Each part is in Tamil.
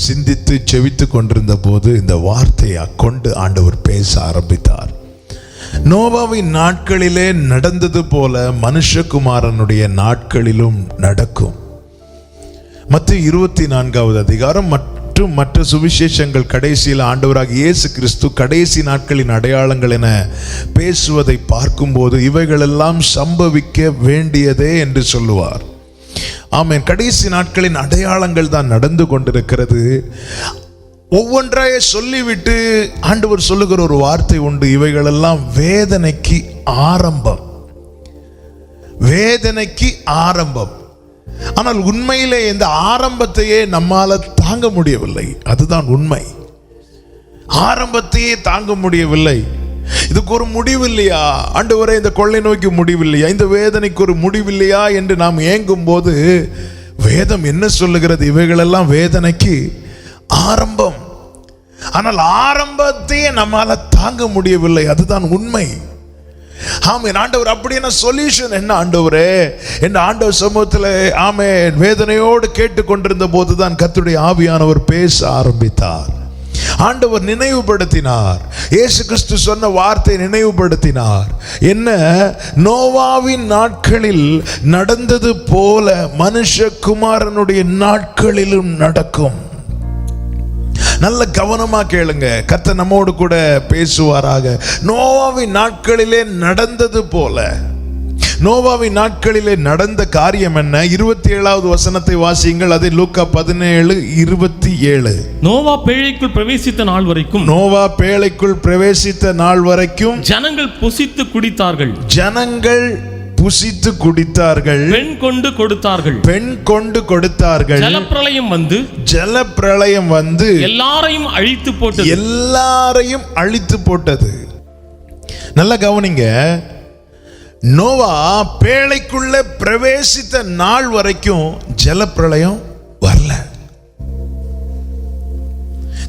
சிந்தித்து செவித்து கொண்டிருந்த போது இந்த வார்த்தையை கொண்டு ஆண்டவர் பேச ஆரம்பித்தார். நோவாவின் நாட்களிலே நடந்தது போல மனுஷகுமாரனுடைய நாட்களிலும் நடக்கும். மத்தேயு 24வது அதிகாரம் மற்றும் மற்ற சுவிசேஷங்கள் கடைசியில் ஆண்டவராக இயேசு கிறிஸ்து கடைசி நாட்களின் அடையாளங்கள் என பேசுவதை பார்க்கும்போது இவைகளெல்லாம் சம்பவிக்க வேண்டியதே என்று சொல்லுவார். ஆமென். கடைசி நாட்களின் அடையாளங்கள் தான் நடந்து கொண்டிருக்கிறது. ஒவ்வொன்றாய சொல்லிவிட்டு ஆண்டவர் சொல்லுகிற ஒரு வார்த்தை உண்டு, இவைகளெல்லாம் வேதனைக்கு ஆரம்பம். வேதனைக்கு ஆரம்பம். ஆனால் உண்மையிலே இந்த ஆரம்பத்தையே நம்மால தாங்க முடியவில்லை. அதுதான் உண்மை. ஆரம்பத்தையே தாங்க முடியவில்லை. இதுக்கு ஒரு முடிவு இல்லையா ஆண்டவரே, இந்த கொள்ளை நோய்க்கு முடிவில்லையா, இந்த வேதனைக்கு ஒரு முடிவில்லையா என்று நாம் ஏங்கும் போது வேதம் என்ன சொல்லுகிறது? இவைகளெல்லாம் வேதனைக்கு ஆரம்பம். ஆனால் ஆரம்பத்தையே நம்மால தாங்க முடியவில்லை. அதுதான் உண்மை. ஆமென். ஆண்டவர் அப்படின்னா சொல்யூஷன் என்ன ஆண்டவரே என்ற ஆண்டவர் சமூகத்தில் ஆமென் வேதனையோடு கேட்டுக்கொண்டிருந்த போதுதான் கர்த்தருடைய ஆவியானவர் பேச ஆரம்பித்தார். ஆண்டவர் நினைவுபடுத்தினார். இயேசு கிறிஸ்து சொன்ன வார்த்தை நினைவுபடுத்தினார். என்ன? நோவாவின் நாட்களில் நடந்தது போல மனுஷகுமாரனுடைய நாட்களிலும் நடக்கும். நல்ல கவனமா கேளுங்க. கர்த்தர் நம்மோடு கூட பேசுவாராக. நோவாவின் நாட்களிலே நடந்தது போல. நோவாவின் நாட்களிலே நடந்த காரியம் என்ன? 27வது வசனத்தை வாசியுங்கள். அதை லூக்கா 17:27. நோவா பேழைக்குள் பிரவேசித்த நாள் வரைக்கும், நோவா பேழைக்குள் பிரவேசித்த நாள் வரைக்கும் ஜனங்கள் புசித்து குடித்தார்கள். ஜனங்கள் புசித்து குடித்தார்கள். பெண் கொண்டு கொடுத்தார்கள். பெண் கொண்டு கொடுத்தார்கள். ஜலப்பிரளயம் வந்து, ஜலப்பிரளயம் வந்து எல்லாரையும் அழித்து போட்டது. எல்லாரையும் அழித்து போட்டது. நல்ல கவனிங்க. நோவா பேழைக்குள்ள பிரவேசித்த நாள் வரைக்கும் ஜலப்பிரளயம் வரல.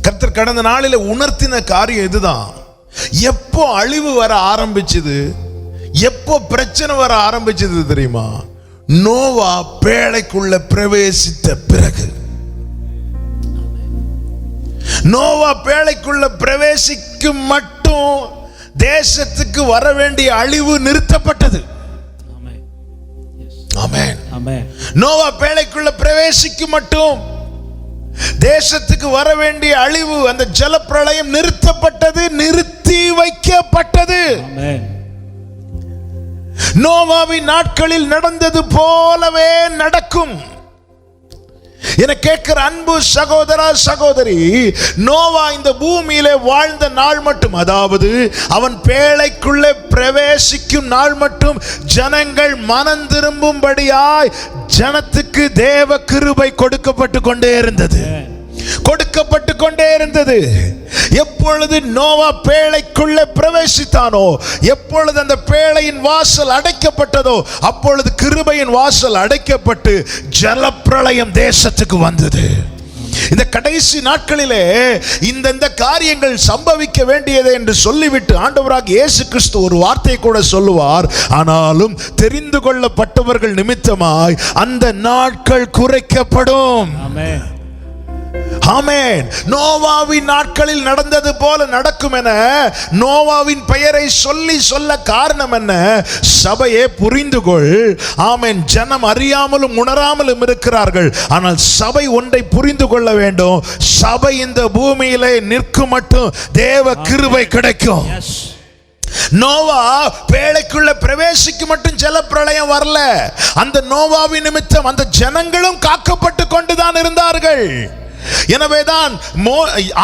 கர்த்தர் கடந்த நாளில உணர்த்தின காரியம் இதுதான். எப்போ அழிவு வர ஆரம்பிச்சது, எப்போ பிரச்சனை வர ஆரம்பிச்சது தெரியுமா? நோவா பேழைக்குள்ள பிரவேசித்த பிறகு. நோவா பேழைக்குள்ள பிரவேசிக்கும் மட்டும் தேசத்துக்கு வர வேண்டிய அழிவு நிறுத்தப்பட்டது. ஆமென். நோவா பேழைக்குள்ள பிரவேசிக்கும் மட்டும் தேசத்துக்கு வர வேண்டிய அழிவு, அந்த ஜலப்பிரளயம் நிறுத்தப்பட்டது, நிறுத்தி வைக்கப்பட்டது. நோவாவின் நாட்களில் நடந்தது போலவே நடக்கும். என கேட்கிற அன்பு சகோதரா சகோதரி, நோவா இந்த பூமியிலே வாழ்ந்த நாள் மட்டும், அதாவது அவன் பேழைக்குள்ளே பிரவேசிக்கும் நாள் மட்டும் ஜனங்கள் மனம் திரும்பும்படியாய் ஜனத்துக்கு தேவ கிருபை கொடுக்கப்பட்டு கொண்டே இருந்தது. கொடுக்கப்பட்டு கொண்டே இருந்தது. எப்பொழுது நோவா பேழைக்குள்ளே பிரவேசித்தானோ, எப்பொழுது அந்த பேழையின் வாசல் அடைக்கப்பட்டதோ, அப்பொழுது கிருபையின் வாசல் அடைக்கப்பட்டு ஜலப்பிரளயம் தேசத்துக்கு வந்தது. இந்த கடைசி நாட்களிலே இந்த காரியங்கள் சம்பவிக்க வேண்டியது என்று சொல்லிவிட்டு ஆண்டவராக இயேசு கிறிஸ்து ஒரு வார்த்தை கூட சொல்லுவார். ஆனாலும் தெரிந்து கொள்ளப்பட்டவர்கள் நிமித்தமாய் அந்த நாட்கள் குறைக்கப்படும். ஆமென். நோவாவின் நாட்களில் நடந்தது போல நடக்கும் என நோவாவின் பெயரை சொல்ல காரணம் என்ன? சபையே புரிந்து கொள். ஆமென். ஜனம் அறியாமலும் உணராமலும் இருக்கிறார்கள். ஆனால் சபை ஒன்றை புரிந்து கொள்ள வேண்டும். சபை இந்த பூமியிலே நிற்கும் மட்டும் தேவ கிருபை கிடைக்கும். நோவா பேழைக்குள்ள பிரவேசிக்கு மட்டும் ஜலப்பிரளயம் வரல. அந்த நோவாவின் நிமித்தம் அந்த ஜனங்களும் காக்கப்பட்டு கொண்டுதான் இருந்தார்கள். எனவேதான்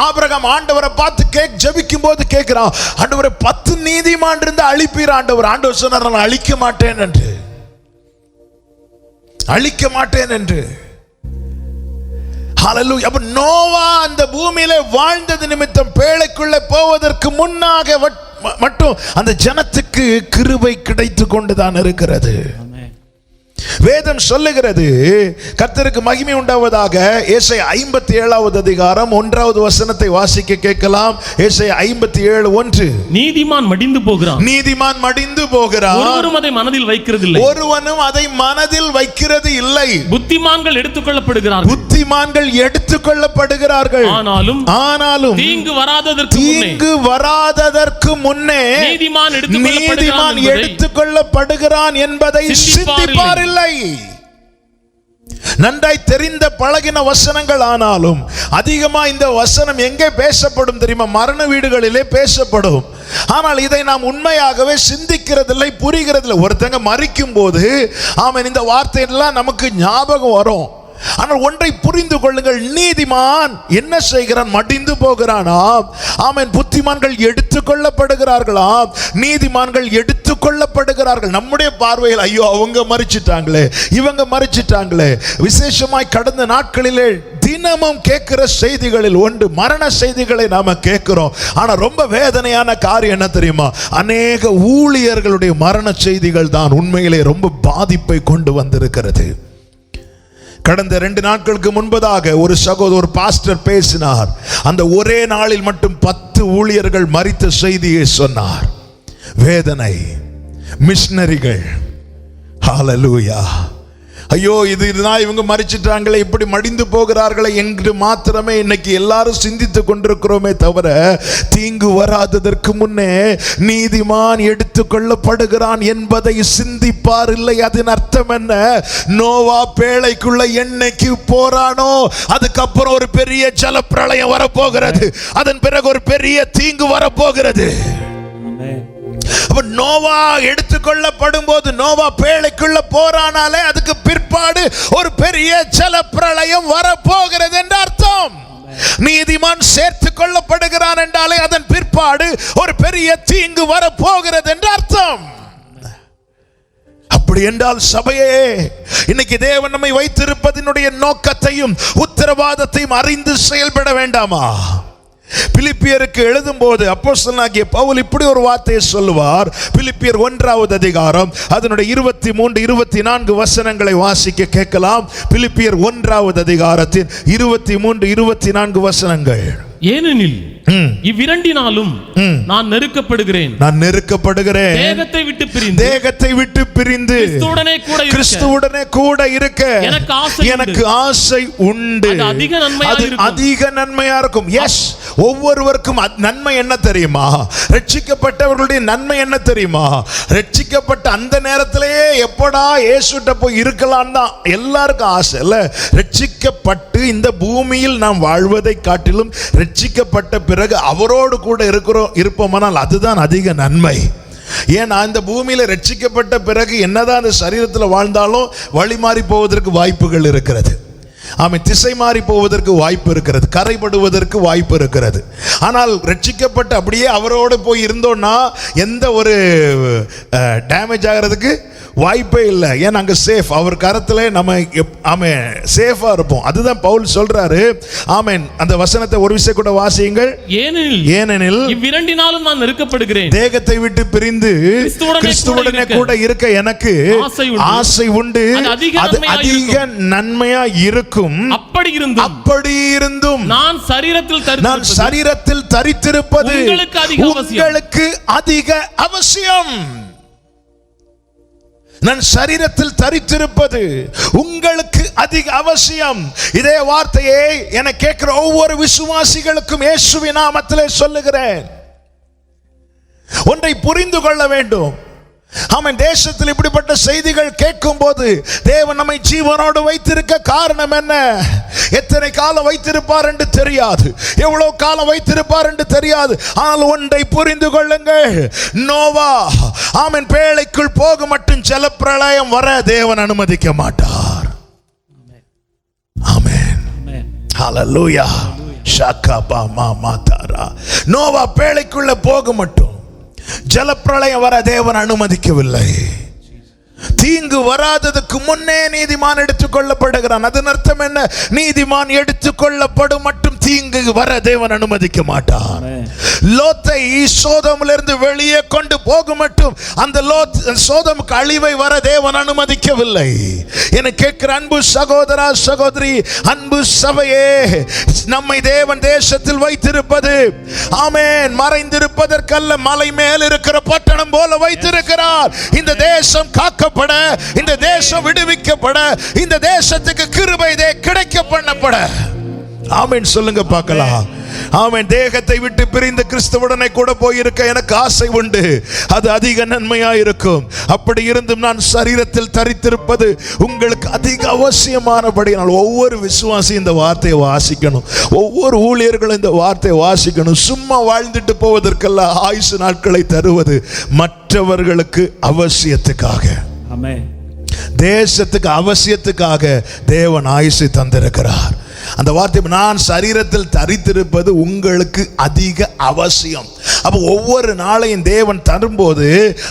ஆபிரகாம் ஆண்டவரை பார்த்து ஜெபிக்கும் போது கேட்கிறான், ஆண்டவரே 10 நீதிமான் இருந்து அழிப்பீர் ஆண்டவர். ஆண்டவர் சொன்னார், நான் அழிக்க மாட்டேன் என்று. அழிக்க மாட்டேன் என்று. ஹல்லேலூயா. அப்ப நோவா அந்த பூமியிலே வாழ்ந்தது நிமித்தம் பேழைக்குள்ளே போவதற்கு முன்னாக மட்டும் அந்த ஜனத்துக்கு கிருபை கிடைத்து கொண்டுதான் இருக்கிறது. வேதம் சொல்லுகிறது, கர்த்தருக்கு மகிமை உண்டாவதாக. ஏசாயா 57வது அதிகாரம் 1வது வசனத்தை வாசிக்க கேட்கலாம். ஏசாயா 57:1. நீதிமான் மடிந்து போகிறான், நீதிமான் மடிந்து போகிறான், ஒருவரும் அதை மனதில் வைக்கிறது இல்லை, ஒருவனும் அதை மனதில் வைக்கிறது இல்லை. புத்திமான்கள் எடுத்துக்கொள்ளப்படுகிறார்கள், புத்திமான்கள் எடுத்துக்கொள்ளப்படுகிறார்கள். ஆனாலும் தீங்கு வராததற்கு முன்னே நீதிமான் எடுத்துக்கொள்ளப்படுகிறான் என்பதை சிந்திப்பாரில்லை. நன்றாய் தெரிந்த பழகின வசனங்கள். ஆனாலும் அதிகமா இந்த வசனம் எங்கே பேசப்படும் தெரியுமா? மரண வீடுகளிலே பேசப்படும். ஆனால் இதை நாம் உண்மையாகவே சிந்திக்கிறதில்லை, புரிகிறதில்லை. ஒருத்தங்க மரிக்கும் போது ஆமென் இந்த வார்த்தையெல்லாம் நமக்கு ஞாபகம் வரும். ஆனால் ஒன்றை புரிந்து கொள்ளுங்கள், நீதிமான் என்ன செய்கிறான்? மடிந்து போகிறானாம். ஆமென். புத்திமான்கள் எடுத்துக்கொள்ளப்படுகிறார்களாம், நீதிமான்கள் எடுத்துக்கொள்ளப்படுகிறார்கள். நம்முடைய பார்வையில் ஐயோ அவங்க மரிச்சிட்டாங்களே, இவங்க மரிச்சிட்டாங்களே. விசேஷமாய் கடந்த நாட்களிலே தினமும் கேட்கிற செய்திகளில் ஒன்று மரண செய்திகளை நாம கேட்கிறோம். ஆனா ரொம்ப வேதனையான காரியம் என்ன தெரியுமா? அநேக ஊழியர்களுடைய மரண செய்திகள் தான் உண்மையிலே ரொம்ப பாதிப்பை கொண்டு வந்திருக்கிறது. கடந்த 2 நாட்களுக்கு முன்பதாக ஒரு சகோதரர் பாஸ்டர் பேசினார். அந்த ஒரே நாளில் மட்டும் 10 ஊழியர்கள் மரித்த செய்தியை சொன்னார். வேதனை. மிஷனரிகள். ஹல்லேலூயா. ஐயோ இதுதான் இவங்க மரிச்சிட்டாங்களே, இப்படி மடிந்து போகிறார்களே என்று மாத்திரமே இன்னைக்கு எல்லாரும் சிந்தித்துக் கொண்டிருக்கிறோமே தவிர, தீங்கு வராததற்கு முன்னே நீதிமான் எடுத்துக்கொள்ளப்படுகிறான் என்பதை சிந்திப்பார் இல்லை. அதன் அர்த்தம் என்ன? நோவா பேழைக்குள்ள என்னைக்கு போறானோ அதுக்கப்புறம் ஒரு பெரிய ஜல பிரளயம் வரப்போகிறது, அதன் பிறகு ஒரு பெரிய தீங்கு வரப்போகிறது. நோவா எடுத்துக்கொள்ளப்படும் போது, நோவா பேழைக்குள்ள போறானாலே அதுக்கு பிற்பாடு ஒரு பெரிய ஜல பிரளயம் வரப்போகிறது என்று அர்த்தம். நீதிமான் சேர்த்துக் கொள்ளப்படுகிறான் என்றாலே அதன் பிற்பாடு ஒரு பெரிய தீங்கு வரப்போகிறது என்று அர்த்தம். அப்படி என்றால் சபையே, இன்னைக்கு தேவன் நம்மை வைத்திருப்பதனுடைய நோக்கத்தையும் உத்தரவாதத்தையும் அறிந்து செயல்பட வேண்டாமா? பிலிப்பியருக்கு எழுதும் போது அப்போஸ்தலனாகிய பவுல் இப்படி ஒரு வார்த்தையை சொல்லுவார். பிலிப்பியர் 1வது அதிகாரம் அதனுடைய 23, 24 வசனங்களை வாசிக்க கேட்கலாம். பிலிப்பியர் 1வது அதிகாரத்தின் 23, 24 வசனங்கள். ஏனெனில் இவ்விரண்டினாலும் நான் நெருக்கப்படுகிறேன், தேகத்தை விட்டு பிரிந்து கிறிஸ்துவுடனே கூட இருக்க எனக்கு ஆசை உண்டு. அது அதிக நன்மையா இருக்கும். எஸ், ஒவ்வொருவருக்கும் நன்மை என்ன தெரியுமா? ரட்சிக்கப்பட்டவர்களுடைய நன்மை என்ன தெரியுமா? ரட்சிக்கப்பட்ட அந்த நேரத்திலேயே எப்படா இயேசுட்ட போய் இருக்கலாம் தான் எல்லாருக்கும் ஆசை இல்ல? ரட்சிக்கப்பட்டு இந்த பூமியில் நாம் வாழ்வதை காட்டிலும் ரட்சிக்கப்பட்ட பிறகு அவரோடு கூட இருப்போமானால் அதுதான் அதிக நன்மை. ஏன் இந்த பூமியில ரட்சிக்கப்பட்ட பிறகு என்னதான் அந்த சரீரத்தில் வாழ்ந்தாலும் வழி மாறி போவதற்கு வாய்ப்புகள் இருக்கிறது. ஆமென். திசை மாறி போவதற்கு வாய்ப்பு இருக்கிறது, கரைபடுவதற்கு வாய்ப்பு இருக்கிறது. ஆனால் ரட்சிக்கப்பட்டு அப்படியே அவரோடு போய் இருந்தோம்னா எந்த ஒரு டேமேஜ் ஆகிறதுக்கு வாய்ப்பே இல்லை. ஏன் அங்க சேஃப், அவர் கரத்திலே நம்ம ஆமென் சேஃபா இருப்போம். அதுதான் பவுல் சொல்றாரு. ஆமென். அந்த வசனத்தை ஒரு விஷயம் கூட வாசியுங்கள். ஏனெனில் இவ்விரண்டினாலும் நான் நெருக்கப்படுகிறேன், தேகத்தை விட்டு பிரிந்து கிறிஸ்துவுடனே கூட இருக்க எனக்கு ஆசை உண்டு. அது அதிக நன்மையா இருக்கும். அப்படி இருந்தும் நான் சரீரத்தில் தரித்திருப்பது உங்களுக்கு அதிக அவசியம். நான் சரீரத்தில் தரித்திருப்பது உங்களுக்கு அதிக அவசியம். இதே வார்த்தையை என கேட்கிற ஒவ்வொரு விசுவாசிகளுக்கும் இயேசுவின் நாமத்திலே சொல்லுகிறேன். ஒன்றை புரிந்து கொள்ள வேண்டும். ஆமென். தேசத்தில் இப்படிப்பட்ட செய்திகள் கேட்கும் போது தேவன் நம்மை ஜீவனோடு வைத்திருக்க காரணம் என்ன? எத்தனை காலம் வைத்திருப்பார் என்று தெரியாது, எவ்வளவு காலம் வைத்திருப்பார் என்று தெரியாது. ஆனால் ஒன்றை புரிந்து கொள்ளுங்கள், நோவா ஆமென் பேழைக்குள் போக மட்டும் ஜலப்பிரளயம் வர தேவன் அனுமதிக்க மாட்டார். ஆமென். ஹல்லேலூயா. ஷாகாபா மாமாதாரா. நோவா பேழைக்குள்ள போக மட்டும் ஜலப்பிரளயம் வர தேவன் அனுமதிக்கவில்லை. தீங்கு வராததுக்கு முன்னே நீதிமான் எடுத்துக்கொள்ளப்படுகிறான். அதன் அர்த்தம் என்ன? நீதிமான் எடுத்துக்கொள்ளப்படும் மட்டும் தீங்கு வர தேவன் அனுமதிக்க மாட்டார். லோத்தை சோதோமிலிருந்து வெளியே கொண்டு போக மட்டும் அந்த சோதோமுக்கு அழிவை வர தேவன் அனுமதிக்கவில்லை. என கேட்கிற அன்பு சகோதரா சகோதரி, அன்பு சபையே, நம்மை தேவன் தேசத்தில் வைத்திருப்பது ஆமென் மறைந்திருப்பதற்கல்ல, மலை மேல் இருக்கிற பட்டணம் போல வைத்திருக்கிறார். இந்த தேசம் காக்கப்பட, இந்த தேசம் விடுவிக்கப்பட, இந்த தேசத்துக்கு கிருபை கிடைக்க பண்ணப்பட. ஆமென் சொல்லுங்க பார்க்கலாம். ஆமென். தேகத்தை விட்டு பிரிந்து கிறிஸ்துவுடனே கூட போயிருக்க எனக்கு ஆசை உண்டு. அது அதிக நன்மையா இருக்கும். அப்படி இருந்தும் நான் சரீரத்தில் தரித்திருப்பது உங்களுக்கு அதிக அவசியமானபடியால் ஒவ்வொரு விசுவாசி இந்த வார்த்தையை வாசிக்கணும். ஒவ்வொரு ஊழியர்களும் இந்த வார்த்தையை வாசிக்கணும். சும்மா வாழ்ந்துட்டு போவதற்கல்ல ஆயுசு நாட்களை தருவது மற்றவர்களுக்கு அவசியத்துக்காக, தேசத்துக்கு அவசியத்துக்காக தேவன் ஆயுசை தந்திருக்கிறார். அந்த வார்த்தை நான் சரீரத்தில் தரித்திருப்பது உங்களுக்கு அதிக அவசியம். அப்போ ஒவ்வொரு நாளையும் தேவன் தரும்போது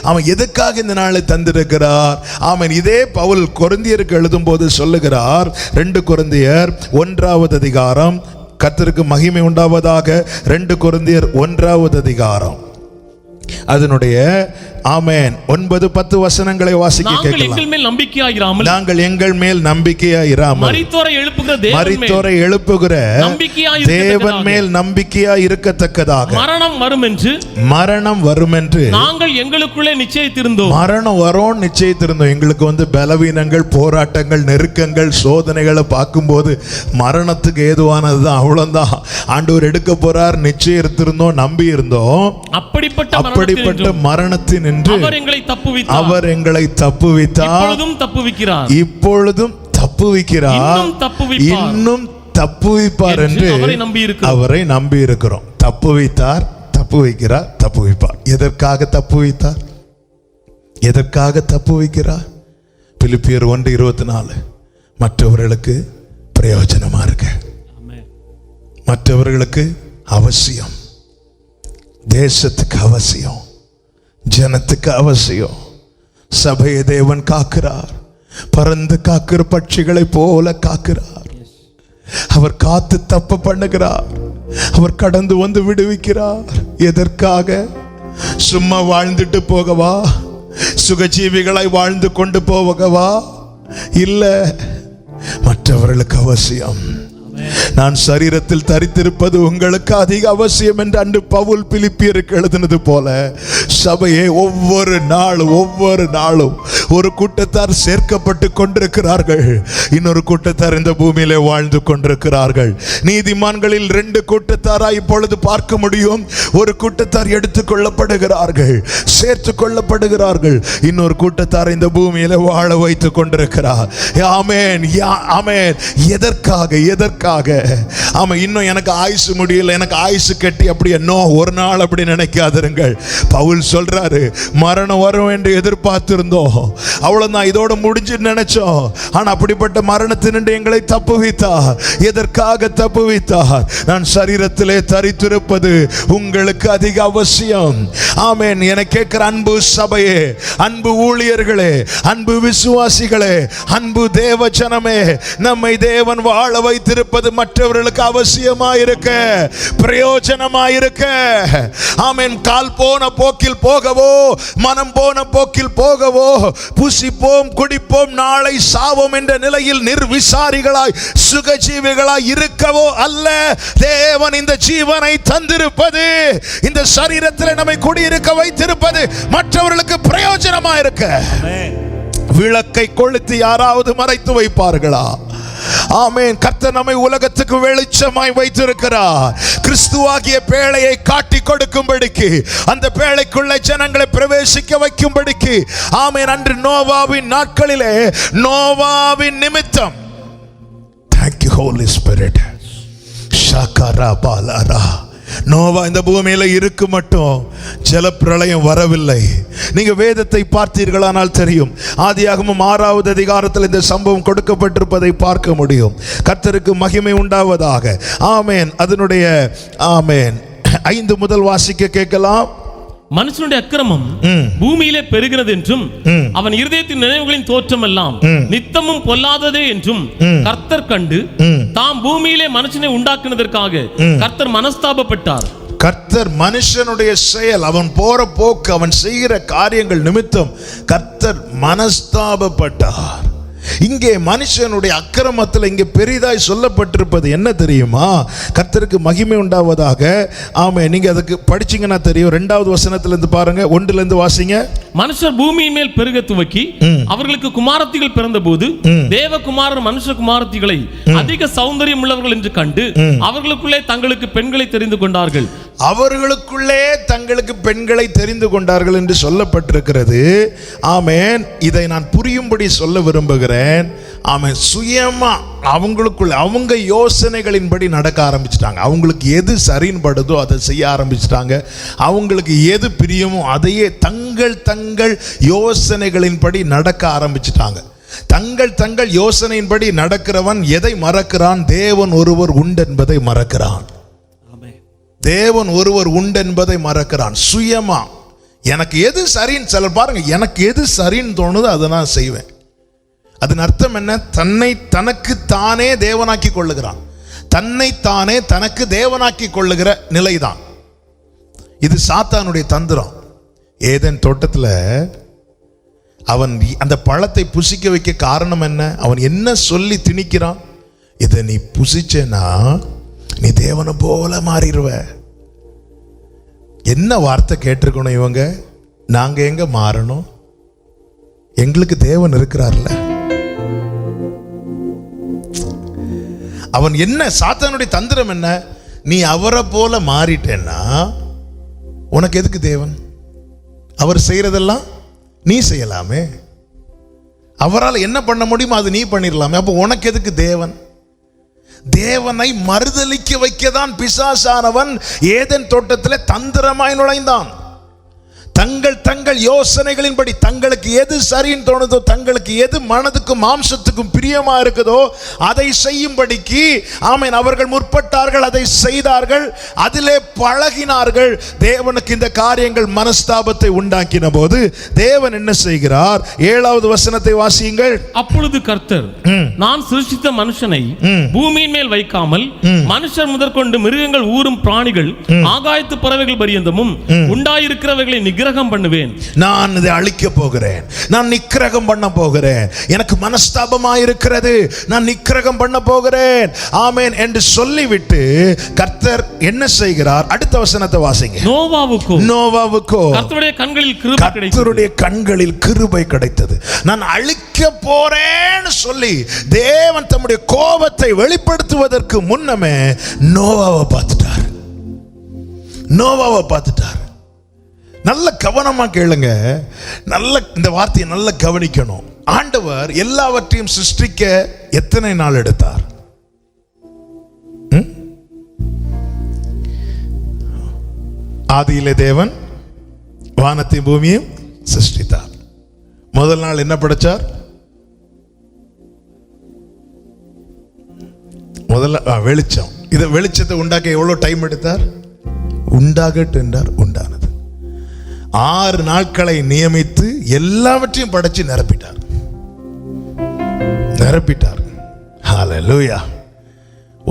அவன் எதுக்காக இந்த நாளை தந்திருக்கிறார்? அவன் இதே பவுல் கொரிந்தியருக்கு எழுதும் போது சொல்லுகிறார். 2 கொரிந்தியர் 1வது அதிகாரம், கர்த்தருக்கு மகிமை உண்டாவதாக. 2 கொரிந்தியர் 1வது அதிகாரம் அதனுடைய ஆமென் 9-10 வசனங்களை வாசிக்க கேட்கலாம். நாங்கள் எங்கள் மேல் நம்பிக்கையாயிராமல் மரித்தோரை எழுப்புகிற தேவன் மேல் நம்பிக்கையாய் இருக்கத்தக்கதாக மரணம் வரும் என்று நாங்கள் எங்களுக்குள்ளே நிச்சயித்திருந்தோம். மரணம் வரும் நிச்சயித்திருந்தோம். எங்களுக்கு பலவீனங்கள், போராட்டங்கள், நெருக்கங்கள், சோதனைகளை பார்க்கும்போது மரணத்துக்கு ஏதுவானதுதான். அவ்வளவுதான். ஆண்டவர் எடுக்க போறார் நிச்சயித்திருந்தோம், நம்பி இருந்தோம். அப்படிப்பட்ட மரணத்தின் அவர் எங்களை தப்புவித்தார், இப்பொழுதும் தப்புவிக்கிறார், இன்னும் தப்புவிப்பார் என்று அவரை நம்பி இருக்கிறோம். தப்புவித்தார், தப்புவிக்கிறார், தப்புவிப்பார். எதற்காக தப்புவித்தார்? எதற்காக தப்புவிக்கிறார்? பிலிப்பியர் 1:24 மற்றவர்களுக்கு பிரயோஜனமா இருக்க, மற்றவர்களுக்கு அவசியம், தேசத்துக்கு அவசியம், ஜனத்துக்கு அவசியம். சபையை தேவன் காக்கிறார். பறந்து காக்கிற பட்சிகளை போல காக்கிறார். அவர் காத்து தப்ப பண்ணுகிறார். அவர் கடந்து வந்து விடுவிக்கிறார். எதற்காக? சும்மா வாழ்ந்துட்டு போகவா? சுகஜீவிகளாய் வாழ்ந்து கொண்டு போகவா? இல்ல, மற்றவர்களுக்கு அவசியம். நான் சரீரத்தில் தரித்திருப்பது உங்களுக்கு அதிக அவசியம் என்று அன்று பவுல் பிலிப்பியருக்கு எழுதினது போல சபையை ஒவ்வொரு நாளும் ஒரு கூட்டத்தார் சேர்க்கப்பட்டு கொண்டிருக்கிறார்கள். இன்னொரு கூட்டத்தார் இந்த பூமியிலே வாழ்ந்து கொண்டிருக்கிறார்கள். நீதிமான்களில் 2 கூட்டத்தாராய் இப்பொழுது பார்க்க முடியும். ஒரு கூட்டத்தார் எடுத்துக் கொள்ளப்படுகிறார்கள், சேர்த்து கொள்ளப்படுகிறார்கள். இன்னொரு கூட்டத்தார் இந்த பூமியிலே வாழ வைத்துக் கொண்டிருக்கிறார். ஆமென், ஆமென். எதற்காக? ஆமா, இன்னும் எனக்கு ஆயுசு முடியல, எனக்கு ஆயுசு கட்டி அப்படியே நோ, ஒரு நாள் அப்படி நினைக்காதிருங்கள். பவுல் சொல்றாரு, மரணம் வரும் என்று எதிர்பார்த்திருந்தோம், அவ்வளவுதான், இதோட முடிஞ்சு நினைச்சோம். ஆனா அப்படிப்பட்ட மரணத்தினின்று எங்களை தப்புவித்தார். எதற்காக தப்புவித்தார்? நான் சரீரத்திலே தரித்திருப்பது உங்களுக்கு அதிக அவசியம். ஆமென். என கேட்கிற அன்பு சபையே, அன்பு ஊழியர்களே, அன்பு விசுவாசிகளே, அன்பு தேவ ஜனமே, நம்மை தேவன் வாழ வைத்திருப்பது மற்றவர்களுக்கு அவசியமாயிருக்க, பிரயோஜனமாயிருக்க. ஆமென். கால் போன போக்கில் போகவோ, மனம் போன போக்கில் போகவோ, புசிப்போம் குடிப்போம் நாளை சாவோம் என்ற நிலையில் நிர்விசாரிகளாய் சுகஜீவிகளாய் இருக்கவோ அல்ல. தேவன் இந்த ஜீவனை தந்திருப்பது, இந்த சரீரத்தில் நம்மை குடியிருக்க வைத்திருப்பது மற்றவர்களுக்கு பிரயோஜனமாயிருக்க. விளக்கை கொளுத்தி யாராவது மறைத்து வைப்பார்களா? ஆமென். கர்த்தர் நம்மை உலகத்துக்கு வெளிச்சமாய் வைத்திருக்கிறார். கிறிஸ்துவாகிய பேழையை காட்டி கொடுக்கும்படிக்கு, அந்த பேழைக்குள்ள ஜனங்களை பிரவேசிக்க வைக்கும்படிக்கு. ஆமென். அன்று நோவாவின் நாட்களிலே நோவாவின் நிமித்தம், thank you Holy Spirit, ஷாகாரா பாலாரா, Noah இந்த பூமியில இருக்கு மட்டும் ஜலப்பிரளயம் வரவில்லை. நீங்க வேதத்தை பார்த்தீர்களானால் தெரியும். ஆதியாகமம் 6வது அதிகாரத்தில் இந்த சம்பவம் கொடுக்கப்பட்டிருப்பதை பார்க்க முடியும். கர்த்தருக்கு மகிமை உண்டாவதாக. ஆமென். அதனுடைய ஆமென் 5 முதல் வாசிக்க கேட்கலாம். மனுஷனுடைய அக்கிரமம் பூமியிலே பெருகிறது என்றும் அவன் இருதயத்தின் நினைவுகளின் தோற்றம் எல்லாம் நித்தமும் பொல்லாததே என்றும் கர்த்தர் கண்டு தாம் பூமியிலே மனுஷனை உண்டாக்குனதற்காக கர்த்தர் மனஸ்தாபப்பட்டார். கர்த்தர் மனுஷனுடைய செயல், அவன் போற போக்கு, அவன் செய்கிற காரியங்கள் நிமித்தம் கர்த்தர் மனஸ்தாபப்பட்டார். இங்கே மனுஷனுடைய அக்கிரமத்தில் இங்கே பெரிதாய் சொல்லப்பட்டிருப்பது என்ன தெரியுமா? கர்த்தருக்கு மகிமை உண்டாவதாக. ஆமே, நீங்க அதுக்கு படிச்சீங்கன்னா தெரியும். 2வது வசனத்திலிருந்து பாருங்க, 1லிருந்து வாசிங்க. மனுஷர் பூமியின் மேல் பெருக துவக்கி அவர்களுக்கு குமாரத்திகள் பிறந்த போது தேவகுமாரர் மனுஷ குமாரத்திகளை அதிக சௌந்தரியம் உள்ளவர்கள் என்று கண்டு அவர்களுக்குள்ளே தங்களுக்கு பெண்களை தெரிந்து கொண்டார்கள். அவர்களுக்குள்ளே தங்களுக்கு பெண்களை தெரிந்து கொண்டார்கள் என்று சொல்லப்பட்டிருக்கிறது. ஆமென். இதை நான் புரியும்படி சொல்ல விரும்புகிறேன். ஆமென். சுயமா அவங்களுக்குள்ள அவங்க யோசனைகளின்படி நடக்க ஆரம்பிச்சிட்டாங்க. அவங்களுக்கு எது சரின்னு படுதோ அதை செய்ய ஆரம்பிச்சிட்டாங்க. அவங்களுக்கு எது பிரியமோ அதையே தங்கள் யோசனைகளின்படி நடக்க ஆரம்பிச்சிட்டாங்க. தங்கள் யோசனையின்படி நடக்கிறவன் எதை மறக்கிறான்? தேவன் ஒருவர் உண்டு என்பதை மறக்கிறான். தேவன் ஒருவர் உண்டு என்பதை மறக்கிறான். சுயமா எனக்கு எது சரின்னு, சிலர் பாருங்க, எனக்கு எது சரின்னு தோணுதோ அதை நான் செய்வேன். அதன் அர்த்தம் என்ன? தனக்கு தானே தேவனாக்கி கொள்ளுகிறான். தன்னைத்தானே தனக்கு தேவனாக்கி கொள்ளுகிற நிலைதான் இது. சாத்தானுடைய தந்திரம். ஏதேன் தோட்டத்தில் அவன் அந்த பழத்தை புசிக்க வைக்க காரணம் என்ன? அவன் என்ன சொல்லி திணிக்கிறான்? இதை நீ புசிச்சேன்னா நீ தேவனை போல மாறிடுவ. என்ன வார்த்தை கேட்டிருக்கணும் இவங்க? நாங்க எங்க மாறணும்? எங்களுக்கு தேவன் இருக்கிறார்ல. அவன் என்ன, சாத்தானுடைய தந்திரம் என்ன? நீ அவரை போல மாறிட்டேன்னா உனக்கு எதுக்கு தேவன்? அவர் செய்யறதெல்லாம் நீ செய்யலாமே. அவரால் என்ன பண்ண முடியுமோ அது நீ பண்ணிடலாமே. அப்போ உனக்கு எதுக்கு தேவன்? தேவனை மறுதலிக்க வைக்கதான் பிசாசானவன் ஏதேன் தோட்டத்தில் தந்திரமாய் நுழைந்தான். தங்கள் யோசனைகளின்படி தங்களுக்கு எது சரின்னு தோணுதோ, தங்களுக்கு எது மனதுக்கும் மாம்சத்துக்கும் பிரியமா இருக்குதோ அதை செய்யும்படிக்கு ஆமென் அவர்கள் முற்பட்டார்கள். அதை செய்தார்கள், அதிலே பழகினார்கள். தேவனுக்கு இந்த காரியங்கள் மனஸ்தாபத்தை உண்டாக்கின போது தேவன் என்ன செய்கிறார்? 7வது வசனத்தை வாசியுங்கள். அப்பொழுது கர்த்தர், நான் சிருஷ்டித்த மனுஷனை பூமியின் மேல் வைக்காமல் மனுஷர் முதற்கொண்டு மிருகங்கள், ஊரும் பிராணிகள், ஆகாயத்து பறவைகள் பரியந்தமும் உண்டாயிருக்கிறவைகளை நிகிரகம் பண்ணுவேன். நான் இதை அழிக்க போகிறேன், நான் நிக்கிரகம் பண்ண போகிறேன், எனக்கு மனஸ்தாபமாயிருக்கிறது, நான் நிக்கிரகம் பண்ண போகிறேன் ஆமென் என்று சொல்லிவிட்டு கர்த்தர் என்ன செய்கிறார்? அடுத்த வசனத்தை வாசிங்க. நோவாவுக்கோ கர்த்தருடைய கண்களில் கிருபை கிடைத்தது. நான் அழிக்க போறேன்னு சொல்லி தேவன் தம்முடைய கோபத்தை வெளிப்படுத்துவதற்கு முன்னமே நோவாவை பார்த்துட்டார். நல்ல கவனமா கேளுங்க. நல்ல இந்த வார்த்தையை நல்ல கவனிக்கணும். ஆண்டவர் எல்லாவற்றையும் சிருஷ்டிக்க எத்தனை நாள் எடுத்தார்? ஆதியிலே தேவன் வானத்தையும் பூமியையும் சிருஷ்டித்தார். முதல் நாள் என்ன படைச்சார்? முதல்ல வெளிச்சம். இதை வெளிச்சத்தை உண்டாக்க எவ்வளவு டைம் எடுத்தார்? உண்டாகட்டு என்றார், உண்டானது. 6 நாட்களை நியமித்து எல்லாவற்றையும் படைச்சு நிரப்பிட்டார். ஹல்லேலூயா.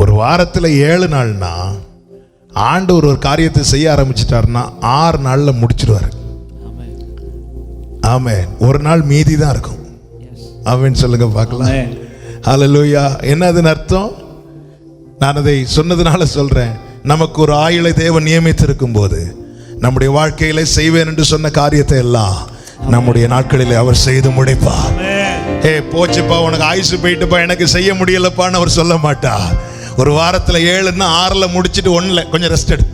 ஒரு வாரத்தில் 7 நாள்னா ஆண்டவர் ஒரு காரியத்தை செய்ய ஆரம்பிச்சிட்டாருன்னா 6 நாள்ல முடிச்சிடுவார். ஆமென். ஒரு நாள் மீதி தான் இருக்கும். ஆமென் சொல்லுங்க பார்க்கலாம். ஹல்லேலூயா. என்னதுன்னு அர்த்தம்? நான் அதை சொன்னதுனால சொல்றேன். நமக்கு ஒரு ஆயுளை தேவன் நியமித்திருக்கும் போது நம்முடைய வாழ்க்கையில செய்வேன் என்று சொன்ன காரியத்தை எல்லாம் நம்முடைய நாட்களிலே அவர் செய்து முடிப்பார். போச்சுப்பா, உனக்கு ஆயுசு போயிட்டுப்பா, எனக்கு செய்ய முடியலப்பான்னு அவர் சொல்ல மாட்டார். ஒரு வாரத்தில் 7ன்னா 6ல முடிச்சிட்டு 1ல கொஞ்சம் ரெஸ்ட் எடு.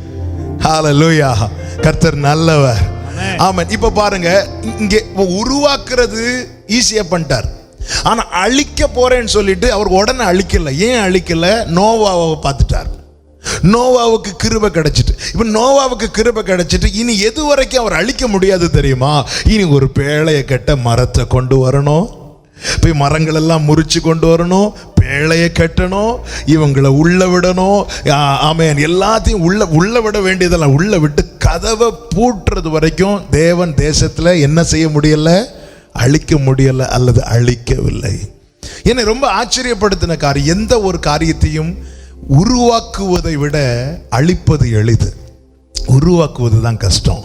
ஹல்லேலூயா. கர்த்தர் நல்லவர். ஆமென். இப்ப பாருங்க, இங்கே உருவாக்குறது ஈஸியா பண்ணிட்டார். ஆனா அழிக்க போறேன்னு சொல்லிட்டு அவர் உடனே அழிக்கல. ஏன் அழிக்கல? நோவாவை பார்த்துட்டார். நோவாவுக்கு கிருபை கிடைச்சிட்டு, இப்ப நோவாவுக்கு கிருபை கிடைச்சிட்டு இனி எது வரைக்கும் அவர் அழிக்க முடியாது தெரியுமா? இனி ஒரு பேழைய கட்ட மரத்தை கொண்டு வரணும், போய் மரங்கள் எல்லாம் முறிச்சு கொண்டு வரணும், பேழையை கட்டணும், இவங்களை உள்ள விடணும். ஆமென். எல்லாத்தையும் உள்ள விட வேண்டியதெல்லாம் உள்ள விட்டு கதவை பூட்டுறது வரைக்கும் தேவன் தேசத்துல என்ன செய்ய முடியல? அழிக்க முடியல அல்லது அழிக்கவில்லை. என்னை ரொம்ப ஆச்சரியப்படுத்தின காரியம், எந்த ஒரு காரியத்தையும் உருவாக்குவதை விட அழிப்பது எளிது, உருவாக்குவது தான் கஷ்டம்.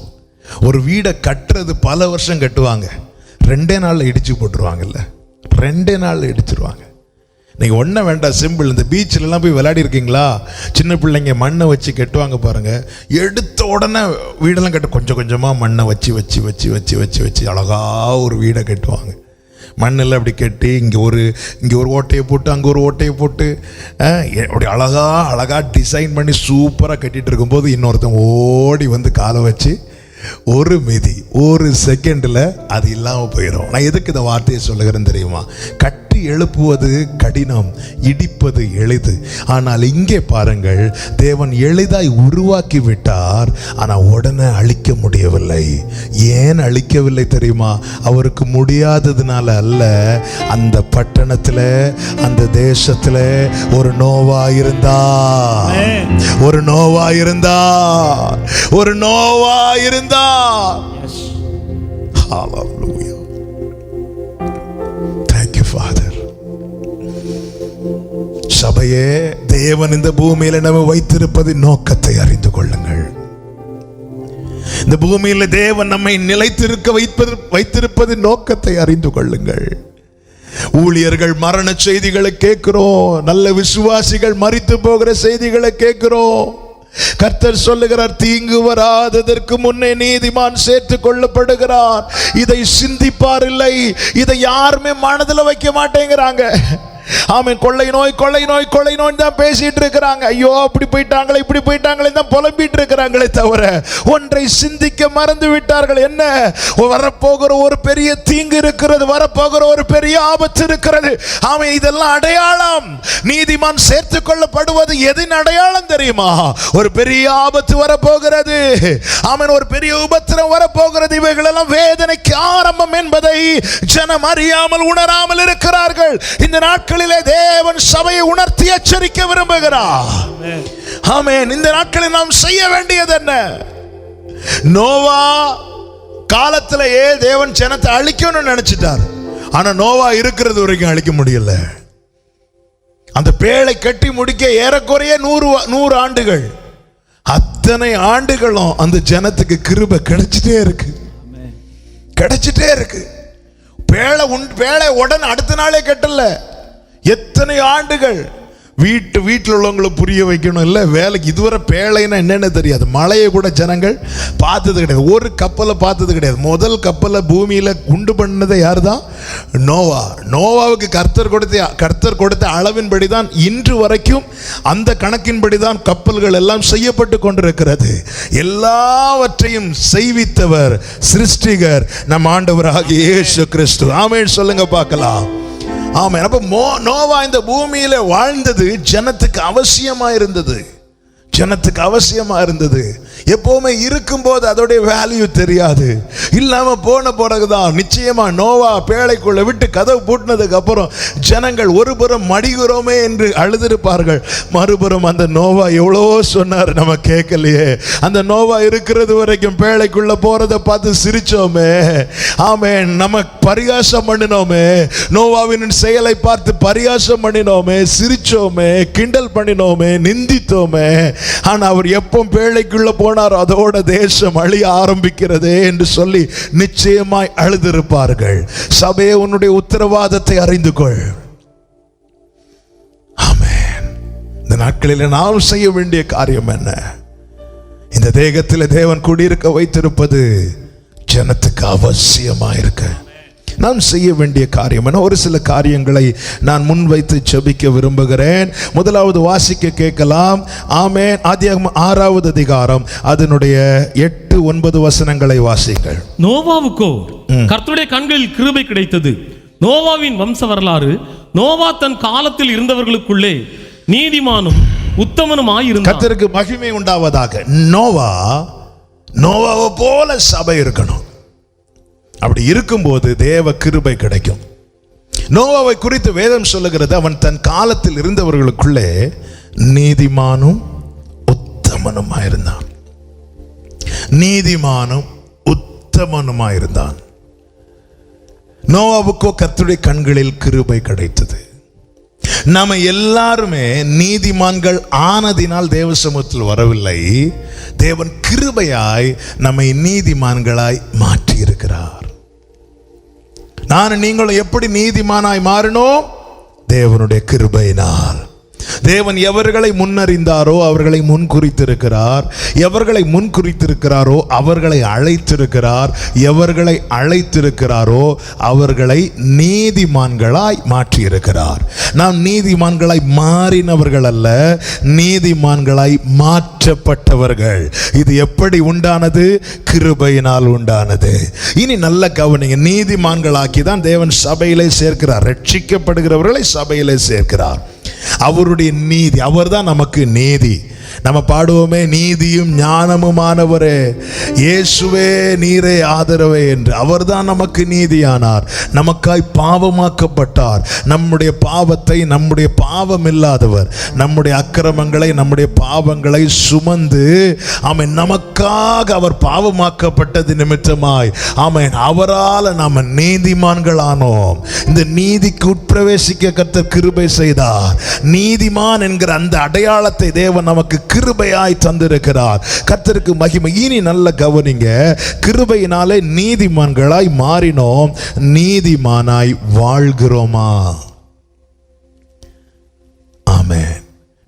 ஒரு வீடை கட்டுறது பல வருஷம் கட்டுவாங்க, 2 நாள்ல இடிச்சு போட்டுருவாங்கல்ல, 2 நாள்ல இடிச்சிருவாங்க. நீங்கள் ஒன்றும் வேண்டாம், சிம்பிள். இந்த பீச்சிலலாம் போய் விளையாடி இருக்கீங்களா? சின்ன பிள்ளைங்க மண்ணை வச்சு கட்டுவாங்க பாருங்க. எடுத்த உடனே வீடெல்லாம் கட்டு கொஞ்சம் கொஞ்சமாக மண்ணை வச்சு வச்சு வச்சு வச்சு வச்சு வச்சு அழகா ஒரு வீடை கட்டுவாங்க. மண்ணில் அப்படி கட்டி இங்கே ஒரு ஓட்டையை போட்டு அங்கே ஒரு ஓட்டையை போட்டு அப்படி அழகா டிசைன் பண்ணி சூப்பராக கட்டிகிட்டு இருக்கும்போது இன்னொருத்தன் ஓடி வந்து காலை வச்சு ஒரு மிதி, ஒரு செகண்டில் அது இல்லாமல் போயிடும். நான் எதுக்கு இந்த வார்த்தையை சொல்லுகிறேன்னு தெரியுமா? கட்டி எழுப்புவது கடினம், இடிப்பது எளிது. ஆனால் இங்கே பாருங்கள், தேவன் எளிதாய் உருவாக்கி விட்டார், ஆனால் உடனே அழிக்க முடியவில்லை. ஏன் அழிக்கவில்லை தெரியுமா? அவருக்கு முடியாததுனால அல்ல. அந்த பட்டணத்தில், அந்த தேசத்தில் ஒரு நோவா இருந்தார், ஒரு நோவா இருந்தார், ஒரு நோவா இருந்தார். Hallelujah. Thank you, Father. சபையே, தேவன் இந்த பூமியில நம்ம வைத்திருப்பது நோக்கத்தை அறிந்து கொள்ளுங்கள். இந்த பூமியில தேவன் நம்மை நிலைத்திருக்க வைத்திருப்பது நோக்கத்தை அறிந்து கொள்ளுங்கள். ஊழியர்கள் மரண செய்திகளை கேட்கிறோம், நல்ல விசுவாசிகள் மரித்து போகிற செய்திகளை கேட்கிறோம். கர்த்தர் சொல்லுகிறார், தீங்கு வராததற்கு முன்னே நீதிமான் சேர்த்துக் கொள்ளப்படுகிறார். இதை சிந்திப்பார் இல்லை, இதை யாருமே மனதில் வைக்க மாட்டேங்கிறாங்க. ஆமென். கொள்ளை நோய் கொள்ளை நோய் கொள்ளை நோய் தான் பேசிட்டு இருக்கிறாங்க. ஐயோ அப்படி போயிட்டாங்களே இப்படி போயிட்டாங்களே தான் புலம்பிட்டு இருக்கிறாங்களே தவிர ஒன்றை சிந்திக்க மறந்து விட்டார்கள். என்ன? வரப்போகிற ஒரு பெரிய தீங்கு இருக்கிறது, வரப்போகிற ஒரு பெரிய ஆபத்து இருக்கிறது. ஆமென். இதெல்லாம் அடையாளம். நீதிமான் சேர்த்துக் கொள்ளப்படுவது எதின் அடையாளம் தெரியுமா? ஒரு பெரிய ஆபத்து வரப்போகிறது. ஆமென். ஒரு பெரிய உபத்திரம் வரப்போகிறது. இவைகளெல்லாம் வேதனைக்கு ஆரம்பம் என்பதை ஜனம் அறியாமல் உணராமல் இருக்கிறார்கள். இந்த நாட்களிலே தேவன் சபையை உணர்த்தி எச்சரிக்க விரும்புகிறார். ஆமென். இந்த நாட்களில் நாம் செய்ய வேண்டியது என்ன? நோவா காலத்திலேயே தேவன் ஜனத்தை அழிக்கணும்னு நினைச்சிட்டார். ஆனா நோவா இருக்கிறது வரைக்கும் அழிக்க முடியல. அந்த பேழை கட்டி முடிக்க ஏறக்குறைய 100 ஆண்டுகள். அத்தனை ஆண்டுகளும் அந்த ஜனத்துக்கு கிருபை கிடைச்சிட்டே இருக்கு, கிடைச்சிட்டே இருக்கு. பேழை உடனே அடுத்த நாளே கட்டல. எத்தனை ஆண்டுகள். வீட்டில் உள்ளவங்களை புரிய வைக்கணும் இல்லை, வேலைக்கு இதுவரை பேழைன்னா என்னென்ன தெரியாது. மழையை கூட ஜனங்கள் பார்த்தது கிடையாது, ஒரு கப்பலை பார்த்தது கிடையாது. முதல் கப்பலை பூமியில் உண்டு பண்ணதை யார் தான்? நோவா. நோவாவுக்கு கர்த்தர் கொடுத்த அளவின்படி தான் இன்று வரைக்கும் அந்த கணக்கின்படி தான் கப்பல்கள் எல்லாம் செய்யப்பட்டு கொண்டிருக்கிறது. எல்லாவற்றையும் செய்வித்தவர் சிருஷ்டிகர் நம் ஆண்டவராகிய இயேசு கிறிஸ்து. ஆமென் சொல்லுங்க பார்க்கலாம். ஆமென். அப்ப நோவா இந்த பூமியில வாழ்ந்தது ஜனத்துக்கு அவசியமா இருந்தது, ஜனத்துக்கு அவசியமா இருந்தது. எப்பவுமே இருக்கும்போது அதோடைய வேல்யூ தெரியாது, இல்லாம போன பிறகுதான் நிச்சயமா. நோவா பேழைக்குள்ள விட்டு கதவு பூட்டினதுக்கு அப்புறம் ஜனங்கள் ஒருபுறம் மடிகிறோமே என்று அழுதிருப்பார்கள், மறுபுறம் அந்த நோவா எவ்வளவோ சொன்னார், நம்ம கேட்கலையே. அந்த நோவா இருக்கிறது வரைக்கும் பேழைக்குள்ள போறதை பார்த்து சிரிச்சோமே. ஆமென். நம்ம பரிகாசம் பண்ணினோமே, நோவாவின் செயலை பார்த்து பரிகாசம் பண்ணினோமே, சிரிச்சோமே, கிண்டல் பண்ணினோமே, நிந்தித்தோமே. ஆனா அவர் எப்போ பேழைக்குள்ள போனார், அதோட தேசம் அழிய ஆரம்பிக்கிறதே என்று சொல்லி நிச்சயமாய் அழுதிருப்பார்கள். சபையே, உன்னுடைய உத்தரவாதத்தை அறிந்து கொள். ஆமென். இந்த நாட்களில் நாம் செய்ய வேண்டிய காரியம் என்ன? இந்த தேகத்தில் தேவன் குடியிருக்க வைத்திருப்பது ஜனத்துக்கு அவசியமா இருக்கு. நாம் செய்ய வேண்டிய காரியம் என ஒரு சில காரியங்களை நான் முன்வைத்து ஜெபிக்க விரும்புகிறேன். முதலாவது வாசிக்க கேட்கலாம். ஆமென். ஆதியாகமம் 6வது அதிகாரம் அதனுடைய 8-9 வசனங்களை வாசிங்கள். நோவாவுக்கோ கர்த்தருடைய கண்களில் கிருபை கிடைத்தது. நோவாவின் வம்ச வரலாறு. நோவா தன் காலத்தில் இருந்தவர்களுக்குள்ளே நீதிமானும் உத்தமனுமாய் இருந்தார். கர்த்தருக்கு மகிமை உண்டாவதாக. நோவாவை போல சபை இருக்கணும். அப்படி இருக்கும்போது தேவ கிருபை கிடைக்கும். நோவாவை குறித்து வேதம் சொல்லுகிறது, அவன் தன் காலத்தில் இருந்தவர்களுக்குள்ளே நீதிமானும் உத்தமனுமாயிருந்தான். நீதிமானும் உத்தமனுமாயிருந்தான். நோவாவுக்கோ கர்த்தருடைய கண்களில் கிருபை கிடைத்தது. நாம எல்லாருமே நீதிமான்கள் ஆனதினால் தேவ சமூகத்தில் வரவில்லை. தேவன் கிருபையாய் நம்மை நீதிமான்களாய் மாற்றி இருக்கிறார். நான் நீங்களும் எப்படி நீதிமானாய் மாறினோம்? தேவனுடைய கிருபையினால். தேவன் எவர்களை முன்னறிந்தாரோ அவர்களை முன்குறித்திருக்கிறார். எவர்களை முன்குறித்திருக்கிறாரோ அவர்களை அழைத்திருக்கிறார். எவர்களை அழைத்திருக்கிறாரோ அவர்களை நீதிமான்களாய் மாற்றியிருக்கிறார். நாம் நீதிமான்களாய் மாறினவர்கள் அல்ல, நீதிமான்களாய் மாற்றப்பட்டவர்கள். இது எப்படி உண்டானது? கிருபையினால் உண்டானது. இனி நல்ல கவனிங்க, நீதிமான்களாக்கி தான் தேவன் சபையிலே சேர்க்கிறார். ரட்சிக்கப்படுகிறவர்களை சபையிலே சேர்க்கிறார். அவருடைய நீதி, அவர்தான் நமக்கு நீதி. நம்ம பாடுவோமே, நீதியும் ஞானமுமானவரே இயேசுவே நீரே ஆதரவே என்று. அவர்தான் நமக்கு நீதியானார், நமக்காய் பாவமாக்கப்பட்டார். நம்முடைய பாவத்தை, நம்முடைய பாவம் இல்லாதவர் நம்முடைய அக்கிரமங்களை, நம்முடைய பாவங்களை சுமந்து ஆமென் நமக்காக அவர் பாவமாக்கப்பட்டது நிமித்தமாய் ஆமென் அவரால் நாம் நீதிமான்களானோம். இந்த நீதிக்கு உட்பிரவேசிக்க கர்த்தர் கிருபை செய்தார். நீதிமான் என்கிற அந்த அடையாளத்தை தேவன் நமக்கு கிருபையாய் தந்திருக்கிறார். கர்த்தருக்கு மகிமை. இனி நல்ல கவனிங்க, கிருபையினாலே நீதிமான்களாய் மாறினோம். நீதிமானாய் வாழ்கிறோமா? ஆமென்.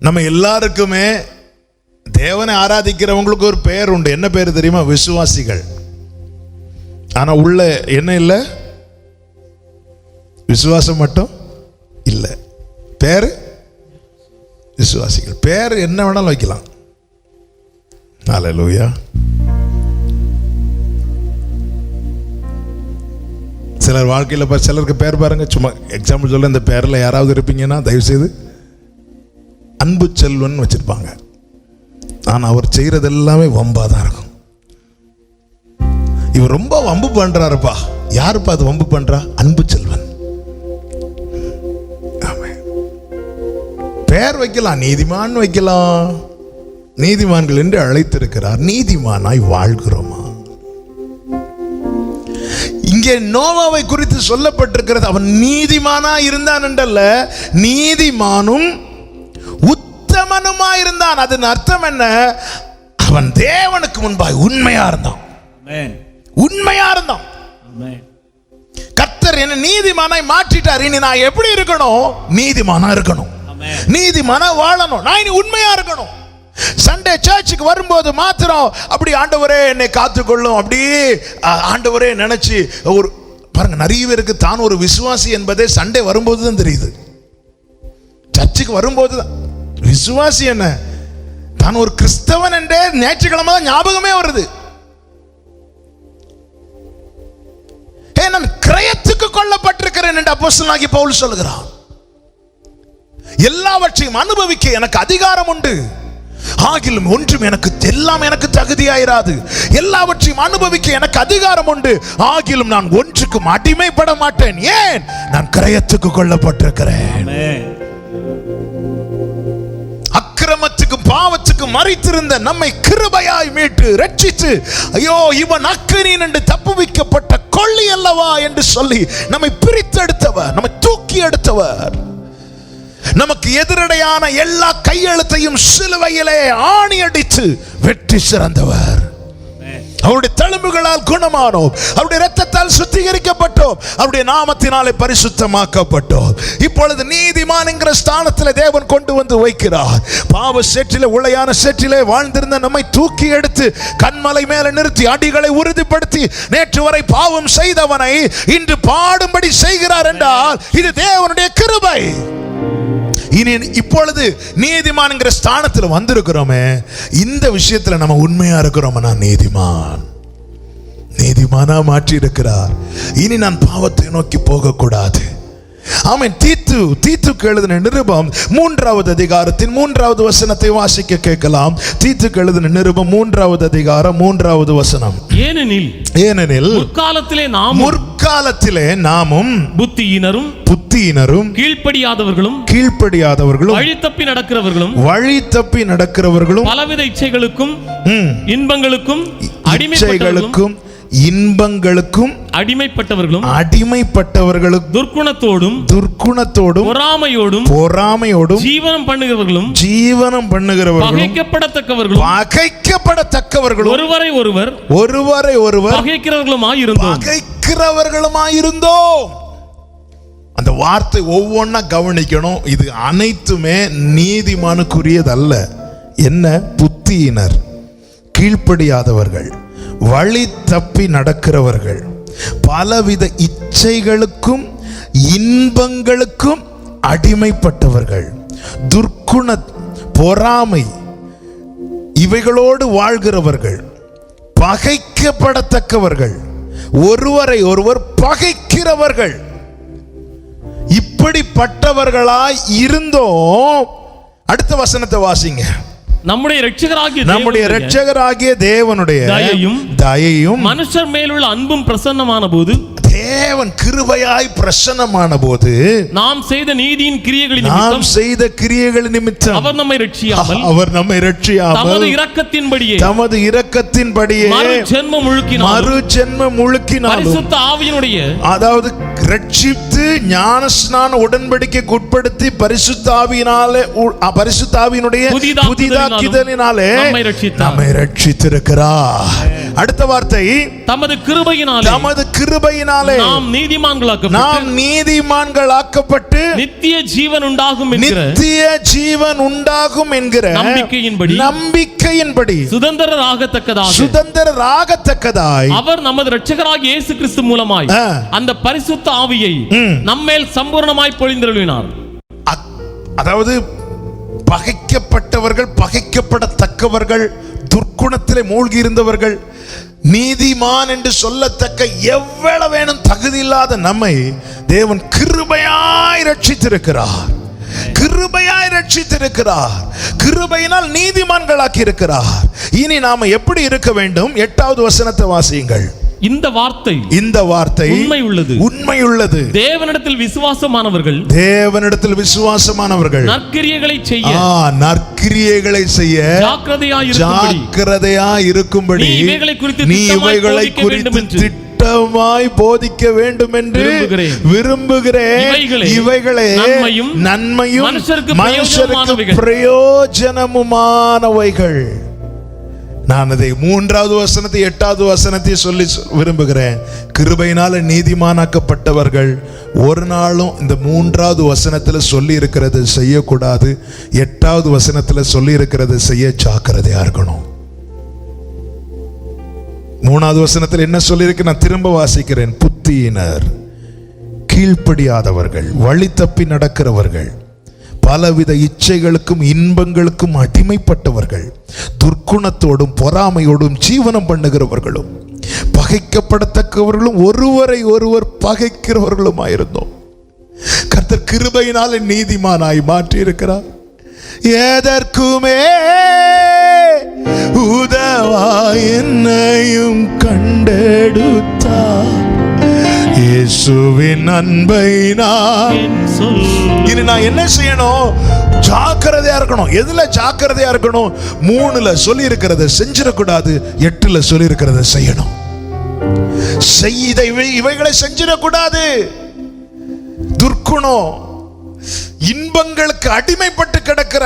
நம்ம எல்லாருக்குமே தேவனை ஆராதிக்கிறவங்களுக்கு ஒரு பெயர் உண்டு. என்ன பெயர் தெரியுமா? விசுவாசிகள். ஆனா உள்ள என்ன இல்லை? விசுவாசம் மட்டும் இல்லை. பேரு விசுவாசிகள். பேர் என்ன வேணாலும் வைக்கலாம். ஹல்லேலூயா. சிலர் வாழ்க்கையில் சிலருக்கு பேர் பாருங்க, சும்மா எக்ஸாம்பிள் சொல்ல, இந்த பேரில் யாராவது இருப்பீங்கன்னா தயவு செய்து அன்பு செல்வன் வச்சிருப்பாங்க. ஆனால் அவர் செய்யறது எல்லாமே வம்பா தான் இருக்கும். இவர் ரொம்ப வம்பு பண்றாருப்பா. யாருப்பா அது வம்பு பண்றா? அன்பு செல்வன். பெயர் வைக்கலாம், நீதிமான் வைக்கலாம். நீதிமான்கள் என்று அழைத்திருக்கிறார். நீதிமானாய் வாழ்கிறோமா? இங்கே நோவாவை குறித்து சொல்லப்பட்டிருக்கிறது, அவன் நீதிமானா இருந்தான் என்றல்ல, நீதிமானும் உத்தமனுமாய் இருந்தான். அதன் அர்த்தம் என்ன? அவன் தேவனுக்கு முன்பாய் உண்மையா இருந்தான். உண்மையா இருந்தான். கர்த்தர் என்ன நீதிமானாய் மாற்றிட்டார். இனி நான் எப்படி இருக்கணும்? நீதிமானா இருக்கணும், நீதிமானா வாழணும். நான் இனி உண்மையா இருக்கணும். சண்டே சர்ச்சுக்கு வரும்போது மாத்திரம் அப்படி ஆண்டவரே என்னை காத்துக்கொள்ளும் அப்படி ஆண்டவரே நினைச்சு ஒரு பாருங்க, நிறைய பேருக்கு தான் ஒரு விசுவாசி என்பதே சண்டே வரும்போது தான் தெரியுது. சர்ச்சுக்கு வரும்போது தான் விசுவாசி என்ன, தான் ஒரு கிறிஸ்தவன் என்றே ஞாயிற்றுக்கிழமை தான் ஞாபகமே வருது. நான் கிரயத்துக்கு கொல்லப்பட்டிருக்கிறேன் என்று அப்போஸ்தலனாகிய பவுல் சொல்கிறான். எல்லாவற்றையும் அனுபவிக்க எனக்கு அதிகாரம் உண்டு, ஆகிலும் ஒன்றும் எனக்கு எல்லாம் எனக்கு தகுதியாயிராது. எல்லாவற்றையும் அனுபவிக்க எனக்கு அதிகாரம் உண்டு, ஆகிலும் நான் ஒன்றுக்கும் அடிமைப்பட மாட்டேன். ஏன்? நான் கிரயத்துக்கு கொல்லப்பட்டிருக்கிறேன். அக்கிரமத்துக்கும் பாவத்துக்கும் மறித்திருந்த நம்மை கிருபையாய் மீட்டு ரட்சித்து, ஐயோ இவன் அக்கினியின் என்று தப்புவிக்கப்பட்ட கொள்ளி அல்லவா என்று சொல்லி நம்மை பிரித்தெடுத்தவர், நம்மை தூக்கி எடுத்தவர், நமக்கு எதிரடையான எல்லா கையெழுத்தையும் சிலுவையிலே ஆணி அடித்து வெற்றி சிறந்தவர். அவருடைய தழும்புகளால் குணமானோம், அவருடைய இரத்தத்தால் சுத்திகரிக்கப்பட்டோம், அவருடைய நாமத்தினாலே பரிசுத்தமாக்கப்பட்டோம். இப்பொழுது நீதிமான் என்கிற ஸ்தானத்தில் தேவன் கொண்டு வந்து வைக்கிறார். பாவ சேற்றிலே, உளையான சேற்றிலே வாழ்ந்திருந்த நம்மை தூக்கி எடுத்து கண்மலை மேலே நிறுத்தி அடிகளை உறுதிப்படுத்தி நேற்று வரை பாவம் செய்தவனை இன்று பாடும்படி செய்கிறார் என்றால் இது தேவனுடைய கிருபை. இனி இப்பொழுது நீதிமான்ங்கிற ஸ்தானத்தில் வந்திருக்கிறோமே, இந்த விஷயத்துல நம்ம உண்மையா இருக்கிறோம். நான் நீதிமானா மாற்றி இருக்கிறார். இனி நான் பாவத்தை நோக்கி போகக்கூடாது. ஆமென். தீத்துக்கு எழுதின நிருபம் 3வது அதிகாரத்தின் 3வது வசனத்தை வாசிக்க கேட்கலாம். தீத்துக்கு எழுதின நிருபம் 3வது அதிகாரம் 3வது வசனம். ஏனெனில் முற்காலத்திலே நாமும் புத்தியினரும் கீழ்ப்படியாதவர்களும் வழி தப்பி நடக்கிறவர்களும் பலவித இச்சைகளுக்கும் இன்பங்களுக்கும் அடிமைப்பட்டவர்களும் துர்க்குணத்தோடும் பொறாமையோடும் ஜீவனம் பண்ணுகிறவர்களும் பகைக்கப்படத்தக்கவர்களும் ஒருவரை ஒருவர் பகைக்கிறவர்களுமாயிருந்தோம். அந்த வார்த்தை ஒவ்வொன்னா கவனிக்கணும். இது அனைத்துமே நீதிமானுக்குரியதல்ல. என்ன? புத்தியினர், கீழ்ப்படியாதவர்கள், வழி தப்பி நடக்கிறவர்கள், பலவித இச்சைகளுக்கும் இன்பங்களுக்கும் அடிமைப்பட்டவர்கள், துர்க்குண பொறாமை இவைகளோடு வாழ்கிறவர்கள், பகைக்கப்படத்தக்கவர்கள், ஒருவரை ஒருவர் பகைக்கிறவர்கள். இப்படிப்பட்டவர்களாய் இருந்தோம். அடுத்த வசனத்தை வாசிங்க. நம்முடைய இரட்சகராகிய தேவனுடைய தயையும் மனுஷர் மேலுள்ள அன்பும் பிரசன்னமான போது, தேவன் கிருபையாய் பிரசன்னமான போது, நாம் செய்த நீதியின் கிரியைகள் நிமித்தம் அவர் நம்மை ரட்சியாமல் தமது இரக்கத்தின்படியே மறுஜென்ம முழுக்கினார். பரிசுத்த ஆவியினுடைய, அதாவது ரட்சித்து ஞானஸ்நான உடன்படிக்கைக்கு உட்படுத்தி பரிசுத்த ஆவியினுடைய புதிதாக்குதலினாலே நம்மை ரட்சித்திருக்கிறார். அடுத்த வார்த்தை, தமது கிருபையினாலே நாம் நீதிமான்களாக்கப்பட்டு நித்திய ஜீவன் உண்டாகும் என்கிற நம்பிக்கையின்படி சுதந்திரராகத்தக்கதாய் அவர் நமது இரட்சகராகிய இயேசு கிறிஸ்து மூலமாய் அந்த பரிசுத்த ஆவியை நம்மேல் சம்பூர்ணமாய் பொழிந்தருளினார். அதாவது பகைக்கப்பட்டவர்கள், பகைக்கப்படத்தக்கவர்கள், துர்க்குணத்திலே மூழ்கி இருந்தவர்கள், நீதிமான் என்று சொல்லத்தக்க எவ்வளவு வேணும் தகுதி இல்லாத நம்மை தேவன் கிருபையாய் ரட்சித்திருக்கிறார். கிருபையினால் நீதிமான்களாக்கி இருக்கிறார். இனி நாம எப்படி இருக்க வேண்டும்? 8வது வசனத்தை வாசியுங்கள். இந்த வார்த்தை உண்மையுள்ளது. தேவனிடத்தில் விசுவாசமானவர்கள் நற்கிரியைகளை செய்ய ஜாக்கிரதையாய் இருக்கும்படி நீ இவைகளை குறித்து திட்டமாய் போதிக்க வேண்டும் என்று விரும்புகிறேன். இவைகளே நன்மையும் மனுஷருக்கு பிரயோஜனமுமானவைகள். நான் அதை 3வது வசனத்தை 8வது வசனத்தை சொல்லி விரும்புகிறேன். கிருபையினால நீதிமானாக்கப்பட்டவர்கள் ஒரு நாளும் இந்த 3வது வசனத்தில் சொல்லி இருக்கிறது செய்யக்கூடாது, 8வது வசனத்தில் சொல்லி இருக்கிறது செய்ய ஜாக்கிரதையா இருக்கணும். 3வது வசனத்தில் என்ன சொல்லி இருக்கு? நான் திரும்ப வாசிக்கிறேன். புத்தியினர், கீழ்ப்படியாதவர்கள், வழி தப்பி நடக்கிறவர்கள், பலவித இச்சைகளுக்கும் இன்பங்களுக்கும் அடிமைப்பட்டவர்கள், துர்க்குணத்தோடும் பொறாமையோடும் ஜீவனம் பண்ணுகிறவர்களும், பகைக்கப்படத்தக்கவர்களும், ஒருவரை ஒருவர் பகைக்கிறவர்களுமாயிருந்தோம். கர்த்தர் கிருபையினால் நீதிமானாய் மாற்றி இருக்கிறார். எதற்குமே உதவா என்னையும் கண்டெடுத்தார். இயேசுவின் அன்பை இனி நான் என்ன செய்யணும்? ஜாக்கிரதையா இருக்கணும். எதுல ஜாக்கிரதையா இருக்கணும்? 3ல சொல்லி இருக்கிறத செஞ்சிடக்கூடாது, 8ல சொல்லி இருக்கிறத செய்யணும். இவைகளை செஞ்சிடக்கூடாது. துர்க்குணம், இன்பங்களுக்கு அடிமைப்பட்டு கிடக்கிற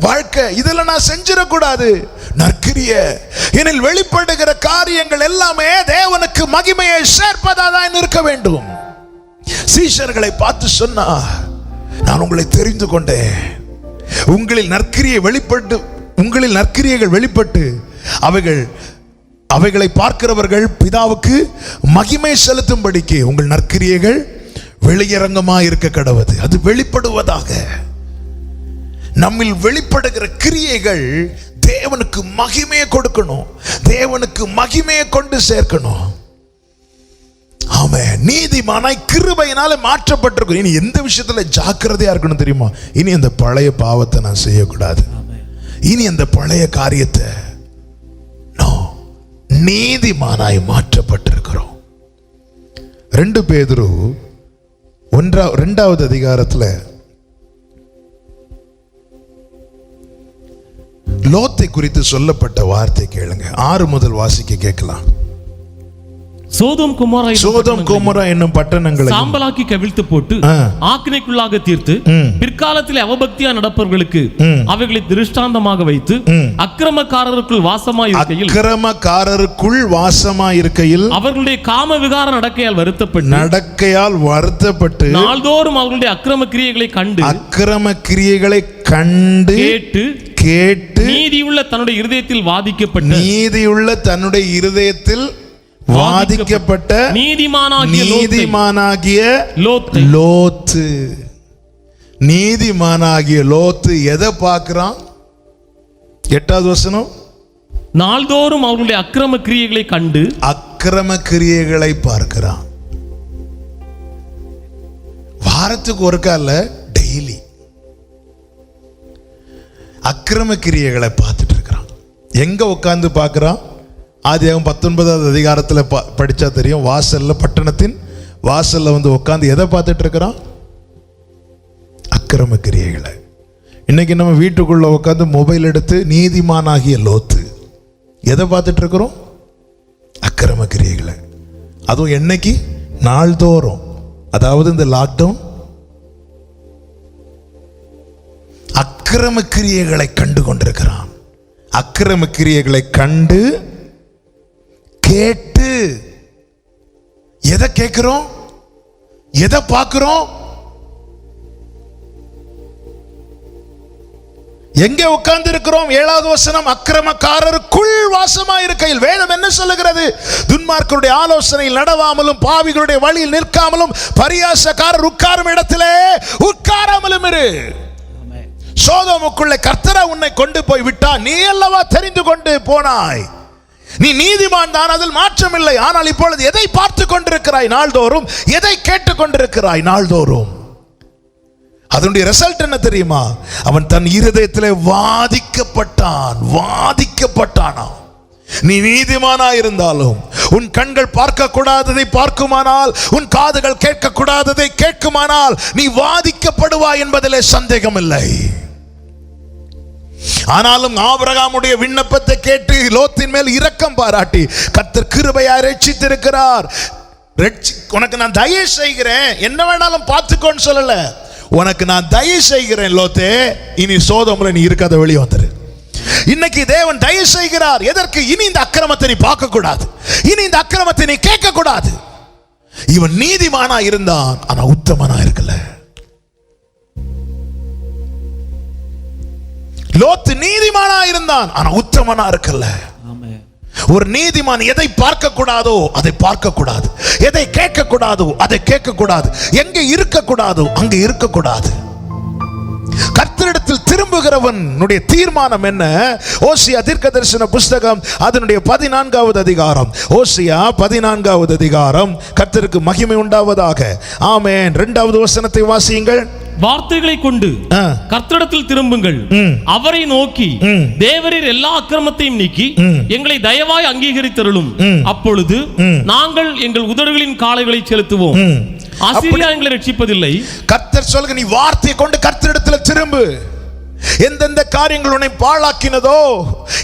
வாழ்க்கை, இதுல நான் செஞ்சிடக்கூடாது. நற்கிரிய எனில் வெளிப்படுகிற காரியங்கள் எல்லாமே தேவனுக்கு மகிமையை சேர்ப்பதாக இருக்க வேண்டும். சீஷர்களை பார்த்து சொன்னார், நான் உங்களை தெரிந்து கொண்டேன். உங்களில் நற்கிரியைகள் வெளிப்பட்டு அவைகளை பார்க்கிறவர்கள் பிதாவுக்கு மகிமை செலுத்தும்படிக்கு உங்கள் நற்கிரியைகள் வெளியரங்கமாக இருக்க கடவுது. அது வெளிப்படுவதாக. நம்மில் வெளிப்படுகிற கிரியைகள் தேவனுக்கு மகிமையை கொடுக்கணும், தேவனுக்கு மகிமையை கொண்டு சேர்க்கணும். ஆமென். நீதிமானாய் கிருபையினால மாற்றப்பட்டிருக்கும். இனி எந்த விஷயத்துல ஜாக்கிரதையா இருக்கணும் தெரியுமா? இனி அந்த பழைய பாவத்தை நான் செய்யக்கூடாது. இனி அந்த பழைய காரியத்தை நீதிமானாய் மாற்றப்பட்டிருக்கிறோம். 2 பேதுரு 1வது அதிகாரத்துல லோத்தை குறித்து சொல்லப்பட்ட வார்த்தை கேளுங்க. 6 முதல் வாசிக்க கேட்கலாம். சோதோம் குமோரா என்னும் பட்டணங்களை சாம்பலாக்கி கவிழ்த்து போட்டு ஆக்கினைக்குள்ளாக தீர்த்து பிற்காலத்தில் அவபக்தியா நடப்பவர்களுக்கு அவைகளை திருஷ்டாந்தமாக வைத்து அக்கிரமக்காரருக்குள் வாசமாயிருக்கையில் அவர்களுடைய காம விகார நடக்கையால் வருத்தப்பட்டு நாள்தோறும் அவர்களுடைய அக்கிரம கிரியைகளை கண்டு கேட்டு நீதியுள்ள தன்னுடைய இருதயத்தில் வாதிக்கப்பட்ட நீதிமானாகிய லோத்து எதை பார்க்கிறான்? 8வது வசனம், நாள்தோறும் அவர்களுடைய அக்கிரம கிரியைகளை பார்க்கிறான். வாரத்துக்கு ஒருக்கா இல்ல, டெய்லி அக்கிரம கிரியைகளை பார்த்துட்டு இருக்கிறான். எங்க உட்கார்ந்து பார்க்கிறான்? ஆதியாகமம் 19வது அதிகாரத்தில் படிச்சா தெரியும். வாசல்ல, பட்டணத்தின் வாசல்ல வந்து உட்கார்ந்து எதை பார்த்துட்டு இருக்கிறான்? அக்கிரம கிரியைகளை. இன்னைக்கு நம்ம வீட்டுக்குள்ள உட்கார்ந்து மொபைல் எடுத்து நீதிமானாகிய லோத்து எதை பார்த்துட்டு இருக்கிறோம்? அக்கிரம கிரியைகளை. அதுவும் என்னைக்கு? நாள்தோறும். அதாவது இந்த லாக்டவுன் அக்கிரம கிரியைகளை கண்டு கொண்டிருக்கிறான். அக்கிரம கிரியைகளை கண்டு கேட்டு. எதை கேட்கிறோம்? எதை பார்க்கிறோம்? எங்கே உட்கார்ந்து இருக்கிறோம்? 7வது வசனம், அக்கிரமக்காரருக்குள் வாசமாயிருக்கையில். வேதம் என்ன சொல்லுகிறது? துன்மார்க்கருடைய ஆலோசனையில் நடவாமலும் பாவிகளுடைய வழியில் நிற்காமலும் பரியாசக்காரர் உட்காரும் இடத்திலே உட்காராமலும் இரு. சோதோமுக்குள்ளே கர்த்தர் உன்னை கொண்டு போய் விட்டார். நீ அல்லவா தெரிந்து கொண்டு போனாய். நீ நீதிமான் தான், அதில் மாற்றம் இல்லை. ஆனால் இப்பொழுது எதை பார்த்து கொண்டிருக்கிறாய் நாள்தோறும்? எதை கேட்டுக் கொண்டிருக்கிறாய் நாள்தோறும்? அதனுடைய ரிசல்ட் என்ன தெரியுமா? அவன் தன் இருதயத்திலே வாதிக்கப்பட்டானா. நீ நீதிமானா இருந்தாலும் உன் கண்கள் பார்க்க கூடாததை பார்க்குமானால், உன் காதுகள் கேட்க கூடாததை கேட்குமானால் நீ வாதிக்கப்படுவாய் என்பதிலே சந்தேகம் இல்லை. ஆனாலும் ஆபிரகாமுடைய விண்ணப்பத்தை கேட்டு லோத்தின் மேல் இரக்கம் பாராட்டி கர்த்தர் கிருபையாய் ரட்சித்திருக்கிறார். உனக்கு நான் தயவு செய்கிறேன், என்ன வேணாலும் பார்த்துக்கோன்னு சொல்லல. உனக்கு நான் தயவு செய்கிறேன் லோத்தே, இனி சோதோம்ல நீ இருக்காத, வெளியே வந்துரு. இன்னைக்கு தேவன் தயவு செய்கிறார். எதற்கு? இனி இந்த அக்கிரமத்தை நீ பார்க்க கூடாது, இனி இந்த அக்கிரமத்தை நீ கேட்க கூடாது. இவன் நீதிமானா இருந்தான், ஆனா உத்தமனா இருக்கல. லோத்து நீதிமானா இருந்தான், ஆனா உத்தமனா இருக்கல. ஒரு நீதிமான் எதை பார்க்க கூடாதோ அதை பார்க்க கூடாது, எதை கேட்க கூடாதோ அதை கேட்க கூடாது, எங்க இருக்க கூடாதோ அங்க இருக்க கூடாது. கர்த்தரிடத்தில் திரும்புகிறவனுடைய தீர்மானம் என்ன? ஓசியா தீர்க்கதரிசன புஸ்தகம் அதனுடைய 14வது அதிகாரம். ஓசியா 14வது அதிகாரம். கர்த்தருக்கு மகிமை உண்டாவதாக. ஆமென். 2வது வசனத்தை வாசியுங்கள். வார்த்தைகளை கொண்டு கர்த்தரிடத்தில் திரும்புங்கள், அவரை நோக்கி தேவரீர் எல்லா அக்கிரமத்தையும் நீக்கி எங்களை தயவாய் அங்கீகரித்தருளும். அப்பொழுது நாங்கள் எங்கள் உதடுகளின் காளைகளை செலுத்துவோம். அசீரியா எங்களை ரட்சிப்பதில்லை. கர்த்தர் சொல்லுங்க, நீ வார்த்தையை கொண்டு கர்த்தரிடத்தில் திரும்பு. எந்தெந்த காரியங்கள் உன்னை பாழாக்கினதோ,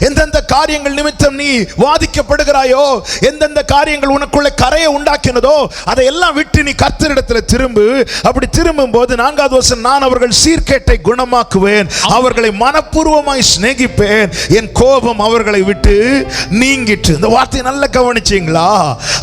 எந்தெந்த காரியங்கள் நிமித்தம் நீ வாதிக்கப்படுகிறாயோ, எந்தெந்த காரியங்கள் உனக்குள்ள கரையை உண்டாக்கினதோ அதையெல்லாம் விட்டு நீ கர்த்தரிடத்தில் திரும்பு. அப்படி திரும்பும் போது 4வது வசனம், நான் அவர்கள் சீர்கேட்டை குணமாக்குவேன், அவர்களை மனப்பூர்வமாய் சிநேகிப்பேன், என் கோபம் அவர்களை விட்டு நீங்கிட்டு. இந்த வார்த்தையை நல்லா கவனிச்சீங்களா?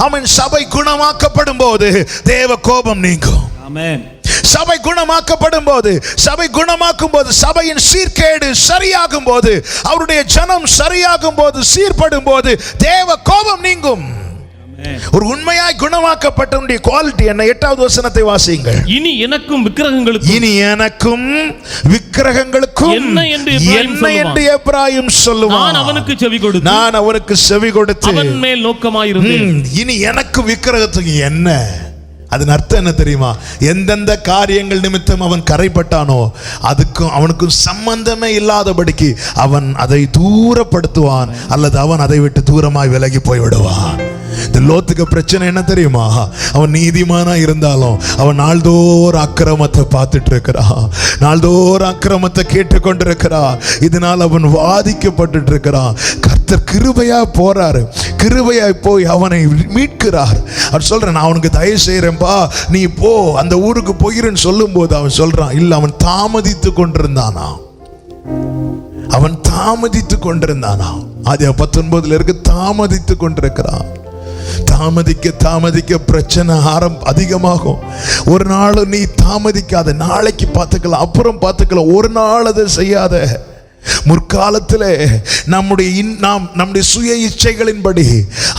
அவன் சபை குணமாக்கப்படும் போது தேவ கோபம் நீங்கும். ஆமென். சபை குணமாக்கப்படும் போது, சபை குணமாக்கும் போது, சபையின் சீர்கேடு சரியாகும் போது, அவருடைய ஜனம் சரியாகும் போது, சீர்படும் போது தேவ கோபம் நீங்கும். ஒரு உண்மையாய் குணமாக்கப்பட்டவனுடைய குவாலிட்டி என்ன? 8வது வசனத்தை வாசியுங்கள். இனி எனக்கும் விக்கிரகங்களுக்கும் இருக்கும் என்ன என்று எப்ராயிம் சொல்லுவான். நான் அவனுக்கு செவி கொடுத்து அவன் மேல் நோக்கமாயிருந்தேன். இனி எனக்கு விக்கிரகத்துக்கு என்ன? அதன் அர்த்தம் என்ன தெரியுமா? எந்தெந்த காரியங்கள் நிமித்தம் அவன் கரைப்பட்டானோ அதுக்கும் அவனுக்கும் சம்பந்தமே இல்லாதபடிக்கு அவன் அதை தூரப்படுத்துவான், அல்லது அவன் அதை விட்டு தூரமாய் விலகி போய்விடுவான். இந்த லோத்துக்கு பிரச்சனை என்ன தெரியுமா? அவன் நீதிமானா இருந்தாலும் அவன் நாள்தோறும் அக்கிரமத்தை பார்த்துட்டு இருக்கிறான், நாள்தோறும் அக்கிரமத்தை கேட்டுக்கொண்டிருக்கிறான். இதனால் அவன் வாதிக்கப்பட்டு இருக்கிறான். கர்த்தர் கிருபையா போறாரு, கிருபையாய் போய் அவனை மீட்கிறார். அவர் சொல்றேன், நான் அவனுக்கு தயவு செய்யறேன்பா, நீ போ, அந்த ஊருக்கு போகிறேன்னு சொல்லும் போது அவன் சொல்றான், இல்ல அவன் தாமதித்து கொண்டிருந்தானா, அவன் தாமதித்து கொண்டிருந்தானா. அது 19 இருக்கு, தாமதித்து கொண்டிருக்கிறான். தாமதிக்க தாமதிக்க பிரச்சனை அதிகமாகும். ஒரு நாள் நீ தாமதிக்காத, நாளைக்கு பார்த்துக்கலாம், அப்புறம் பார்த்துக்கலாம், ஒரு நாள் அதை செய்யாத. முற்காலத்தில் நம்முடைய சுய இச்சைகளின்படி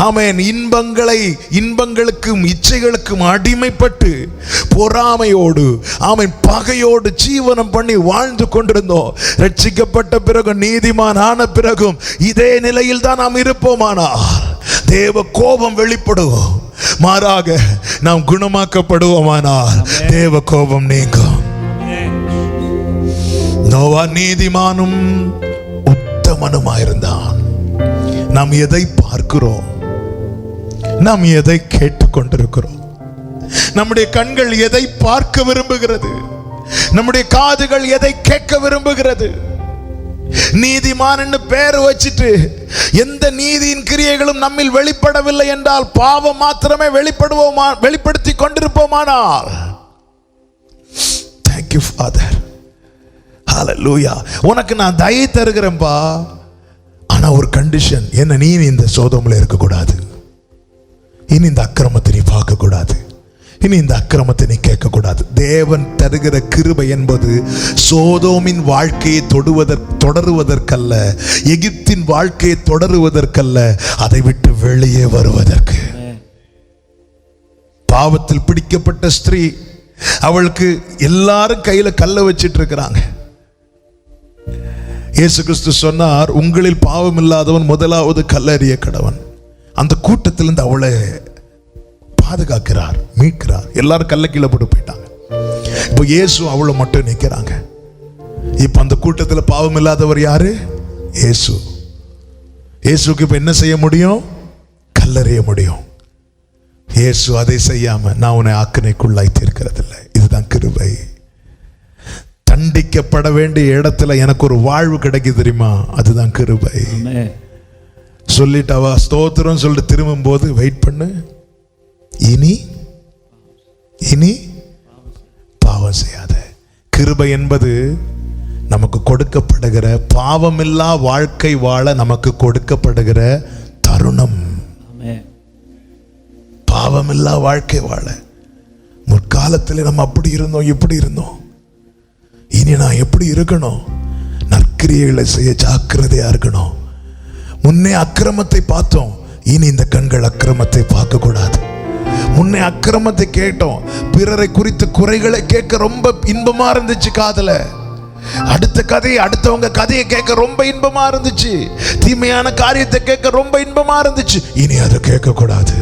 ஆமென் இன்பங்களுக்கும் இச்சைகளுக்கும் அடிமைப்பட்டு பொறாமையோடு ஆமென் பகையோடு ஜீவனம் பண்ணி வாழ்ந்து கொண்டிருந்தோம். ரட்சிக்கப்பட்ட பிறகு நீதிமான் ஆன பிறகும் இதே நிலையில் தான் நாம் இருப்போமானால் தேவ கோபம் வெளிப்படும். மாறாக நாம் குணமாக்கப்படுவோமானால் தேவ கோபம் நீங்கும். நோவா நீதிமானும் உத்தமனுமாயிருந்தான். நாம் எதை பார்க்கிறோம்? நாம் எதை கேட்டுக்கொண்டிருக்கிறோம்? நம்முடைய கண்கள் எதை பார்க்க விரும்புகிறது? நம்முடைய காதுகள் எதை கேட்க விரும்புகிறது? நீதிமான் என்று பெயர் வச்சிட்டு எந்த நீதியின் கிரியைகளும் நம்மில் வெளிப்படவில்லை என்றால் பாவம் மாத்திரமே வெளிப்படுத்தி கொண்டிருப்போமானால், thank you Father, ஹalleluya, உனக்கு நான் தயை தருகிறேன்பா, ஆனா ஒரு கண்டிஷன் என்ன, நீ இந்த சோதோமில் இருக்கக்கூடாது, இனி இந்த அக்கிரமத்தை நீ பார்க்க கூடாது, இனி இந்த அக்கிரமத்தை நீ கேட்க கூடாது. தேவன் தருகிற கிருபை என்பது சோதோமின் வாழ்க்கையை தொடருவதற்கல்ல, எகிப்தின் வாழ்க்கையை தொடருவதற்கல்ல, அதை விட்டு வெளியே வருவதற்கு. பாவத்தில் பிடிக்கப்பட்ட ஸ்திரீ, அவளுக்கு எல்லாரும் கையில கல்லை வச்சிட்டு இருக்கிறாங்க. இயேசு கிறிஸ்து சொன்னார், உங்களில் பாவம் இல்லாதவன் முதலாவது கல்லெறிய கடவன். அந்த கூட்டத்திலிருந்து அவளை பாதுகாக்கிறார், மீட்கிறார். எல்லாரும் கல்ல கீழே போட்டு போயிட்டாங்க. இப்போ இயேசு அவளை மட்டும் நிற்கிறாங்க. இப்ப அந்த கூட்டத்தில் பாவம் இல்லாதவர் யாரு? இயேசு. இயேசுக்கு இப்ப என்ன செய்ய முடியும்? கல்லெறிய முடியும். இயேசு அதை செய்யாம நான் உன்னை ஆக்கினைக்குள்ளாய் தீர்க்கிறதில்லை. இதுதான் கிருபை. தண்டிக்கப்பட வேண்டிய இடத்துல எனக்கு ஒரு வாழ்வு கிடைக்குது தெரியுமா? அதுதான் கிருபை. சொல்லிட்டு அவ ஸ்தோத்திரம் சொல்லிட்டு திரும்பும் போது வெயிட் பண்ணு, இனி பாவம் செய்யாத. கிருபை என்பது நமக்கு கொடுக்கப்படுகிற, பாவமில்லா வாழ்க்கை வாழ நமக்கு கொடுக்கப்படுகிற தருணம். பாவமில்லா வாழ்க்கை வாழ. முற்காலத்தில் நம்ம அப்படி இருந்தோம், இப்படி இருந்தோம், இனி நான் எப்படி இருக்கணும்? நற்கிரியைகளை செய்ய ஜாக்கிரதையா இருக்கணும். முன்னே அக்கிரமத்தை பார்த்தோம், இனி இந்த கண்கள் அக்கிரமத்தை பார்க்க கூடாது. முன்னே அக்கிரமத்தை கேட்டோம், பிறரை குறித்த குறைகளை கேட்க ரொம்ப இன்பமா இருந்துச்சு காதுல. அடுத்தவங்க கதையை கேட்க ரொம்ப இன்பமா இருந்துச்சு. தீமையான காரியத்தை கேட்க ரொம்ப இன்பமா இருந்துச்சு. இனி அதை கேட்க கூடாது.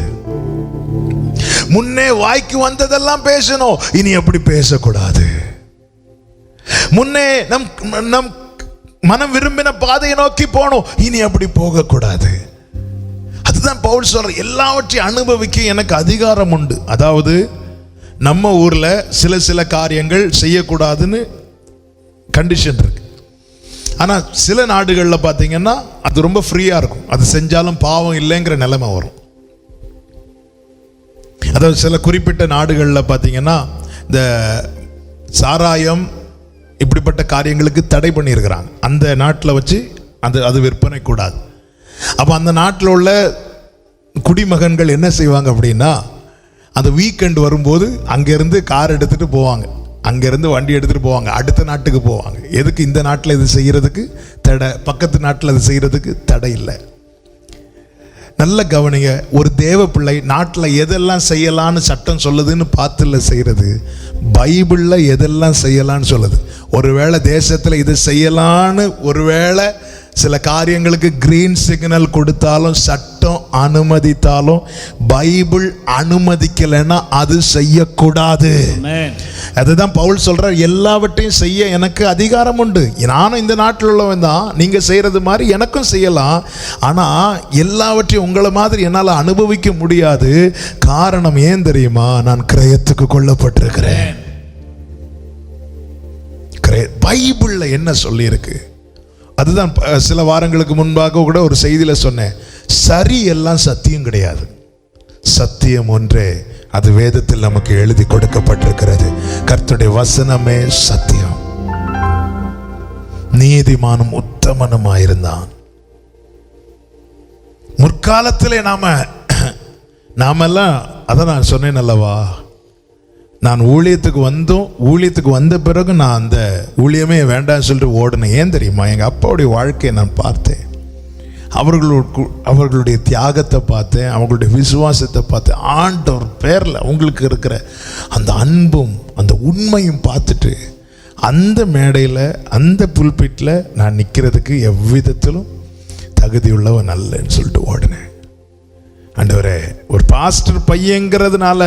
முன்னே வாய்க்கு வந்ததெல்லாம் பேசணும், இனி அப்படி பேசக்கூடாது. முன்னே நம் மனம் விரும்பின பாதையை நோக்கி போனோம், இனி அப்படி போக கூடாது. அதுதான் பவுல் சொல்ற, எல்லாவற்றையும் அனுபவிக்க எனக்கு அதிகாரம் உண்டு. அதாவது நம்ம ஊர்ல சில காரியங்கள் செய்யக்கூடாதுன்னு கண்டிஷன் இருக்கு. ஆனா சில நாடுகள்ல பாத்தீங்கன்னா அது ரொம்ப ஃப்ரீயா இருக்கும். அது செஞ்சாலும் பாவம் இல்லைங்கிற நிலைமை வரும். அதாவது சில குறிப்பிட்ட நாடுகள்ல பாத்தீங்கன்னா இந்த சாராயம் இப்படிப்பட்ட காரியங்களுக்கு தடை பண்ணியிருக்கிறாங்க. அந்த நாட்டில் வச்சு அது விற்பனை கூடாது. அப்போ அந்த நாட்டில் உள்ள குடிமகன்கள் என்ன செய்வாங்க அப்படின்னா, அந்த வீக்கெண்ட் வரும்போது அங்கேருந்து கார் எடுத்துகிட்டு போவாங்க, அங்கேருந்து வண்டி எடுத்துகிட்டு போவாங்க, அடுத்த நாட்டுக்கு போவாங்க. எதுக்கு? இந்த நாட்டில் இது செய்கிறதுக்கு தடை, பக்கத்து நாட்டில் அது செய்கிறதுக்கு தடை இல்லை. நல்ல கவனிங்க. ஒரு தேவ பிள்ளை நாட்டில் எதெல்லாம் செய்யலான்னு சட்டம் சொல்லுதுன்னு பார்த்துல செய்கிறது, பைபிளில் எதெல்லாம் செய்யலான்னு சொல்லுது. ஒருவேளை தேசத்தில் இது செய்யலான்னு ஒருவேளை சில காரியங்களுக்கு கிரீன் சிக்னல் கொடுத்தாலும், சட்டம் அனுமதித்தாலும், பைபிள் அனுமதிக்கலைன்னா அது செய்யக்கூடாது. அதுதான் பவுல் சொல்றார், எல்லாவற்றையும் செய்ய எனக்கு அதிகாரம் உண்டு. நானும் இந்த நாட்டில் உள்ளவன் தான், நீங்க செய்யறது மாதிரி எனக்கும் செய்யலாம். ஆனா எல்லாவற்றையும் உங்களை மாதிரி என்னால் அனுபவிக்க முடியாது. காரணம் ஏன் தெரியுமா? நான் கிரயத்துக்கு கொல்லப்பட்டிருக்கிறேன். பைபிள்ல என்ன சொல்லி இருக்கு? அதுதான் சில வாரங்களுக்கு முன்பாக கூட ஒரு செய்தியில் சொன்னேன். சரி எல்லாம் சத்தியம் கிடையாது, சத்தியம் ஒன்றே, அது வேதத்தில் நமக்கு எழுதி கொடுக்கப்பட்டிருக்கிறது. கர்த்தருடைய வசனமே சத்தியம். நீதிமானும் உத்தமனுமாயிருந்தான். முற்காலத்திலே நாமெல்லாம் அதான் நான் சொன்னேன் அல்லவா, நான் ஊழியத்துக்கு வந்த பிறகு நான் அந்த ஊழியமே வேண்டாம்னு சொல்லிட்டு ஓடினேன். ஏன் தெரியுமா? எங்கள் அப்பாவுடைய வாழ்க்கையை நான் பார்த்தேன், அவர்களுடைய தியாகத்தை பார்த்தேன், அவங்களுடைய விசுவாசத்தை பார்த்தேன். ஆண்டவர் பேரில் அவங்களுக்கு இருக்கிற அந்த அன்பும் அந்த உண்மையும் பார்த்துட்டு அந்த மேடையில் அந்த புல்பிட்டில் நான் நிற்கிறதுக்கு எவ்விதத்திலும் தகுதியுள்ளவன் அல்லன்னு சொல்லிட்டு ஓடினேன். ஆண்டவரே, ஒரு பாஸ்டர் பையங்கிறதுனால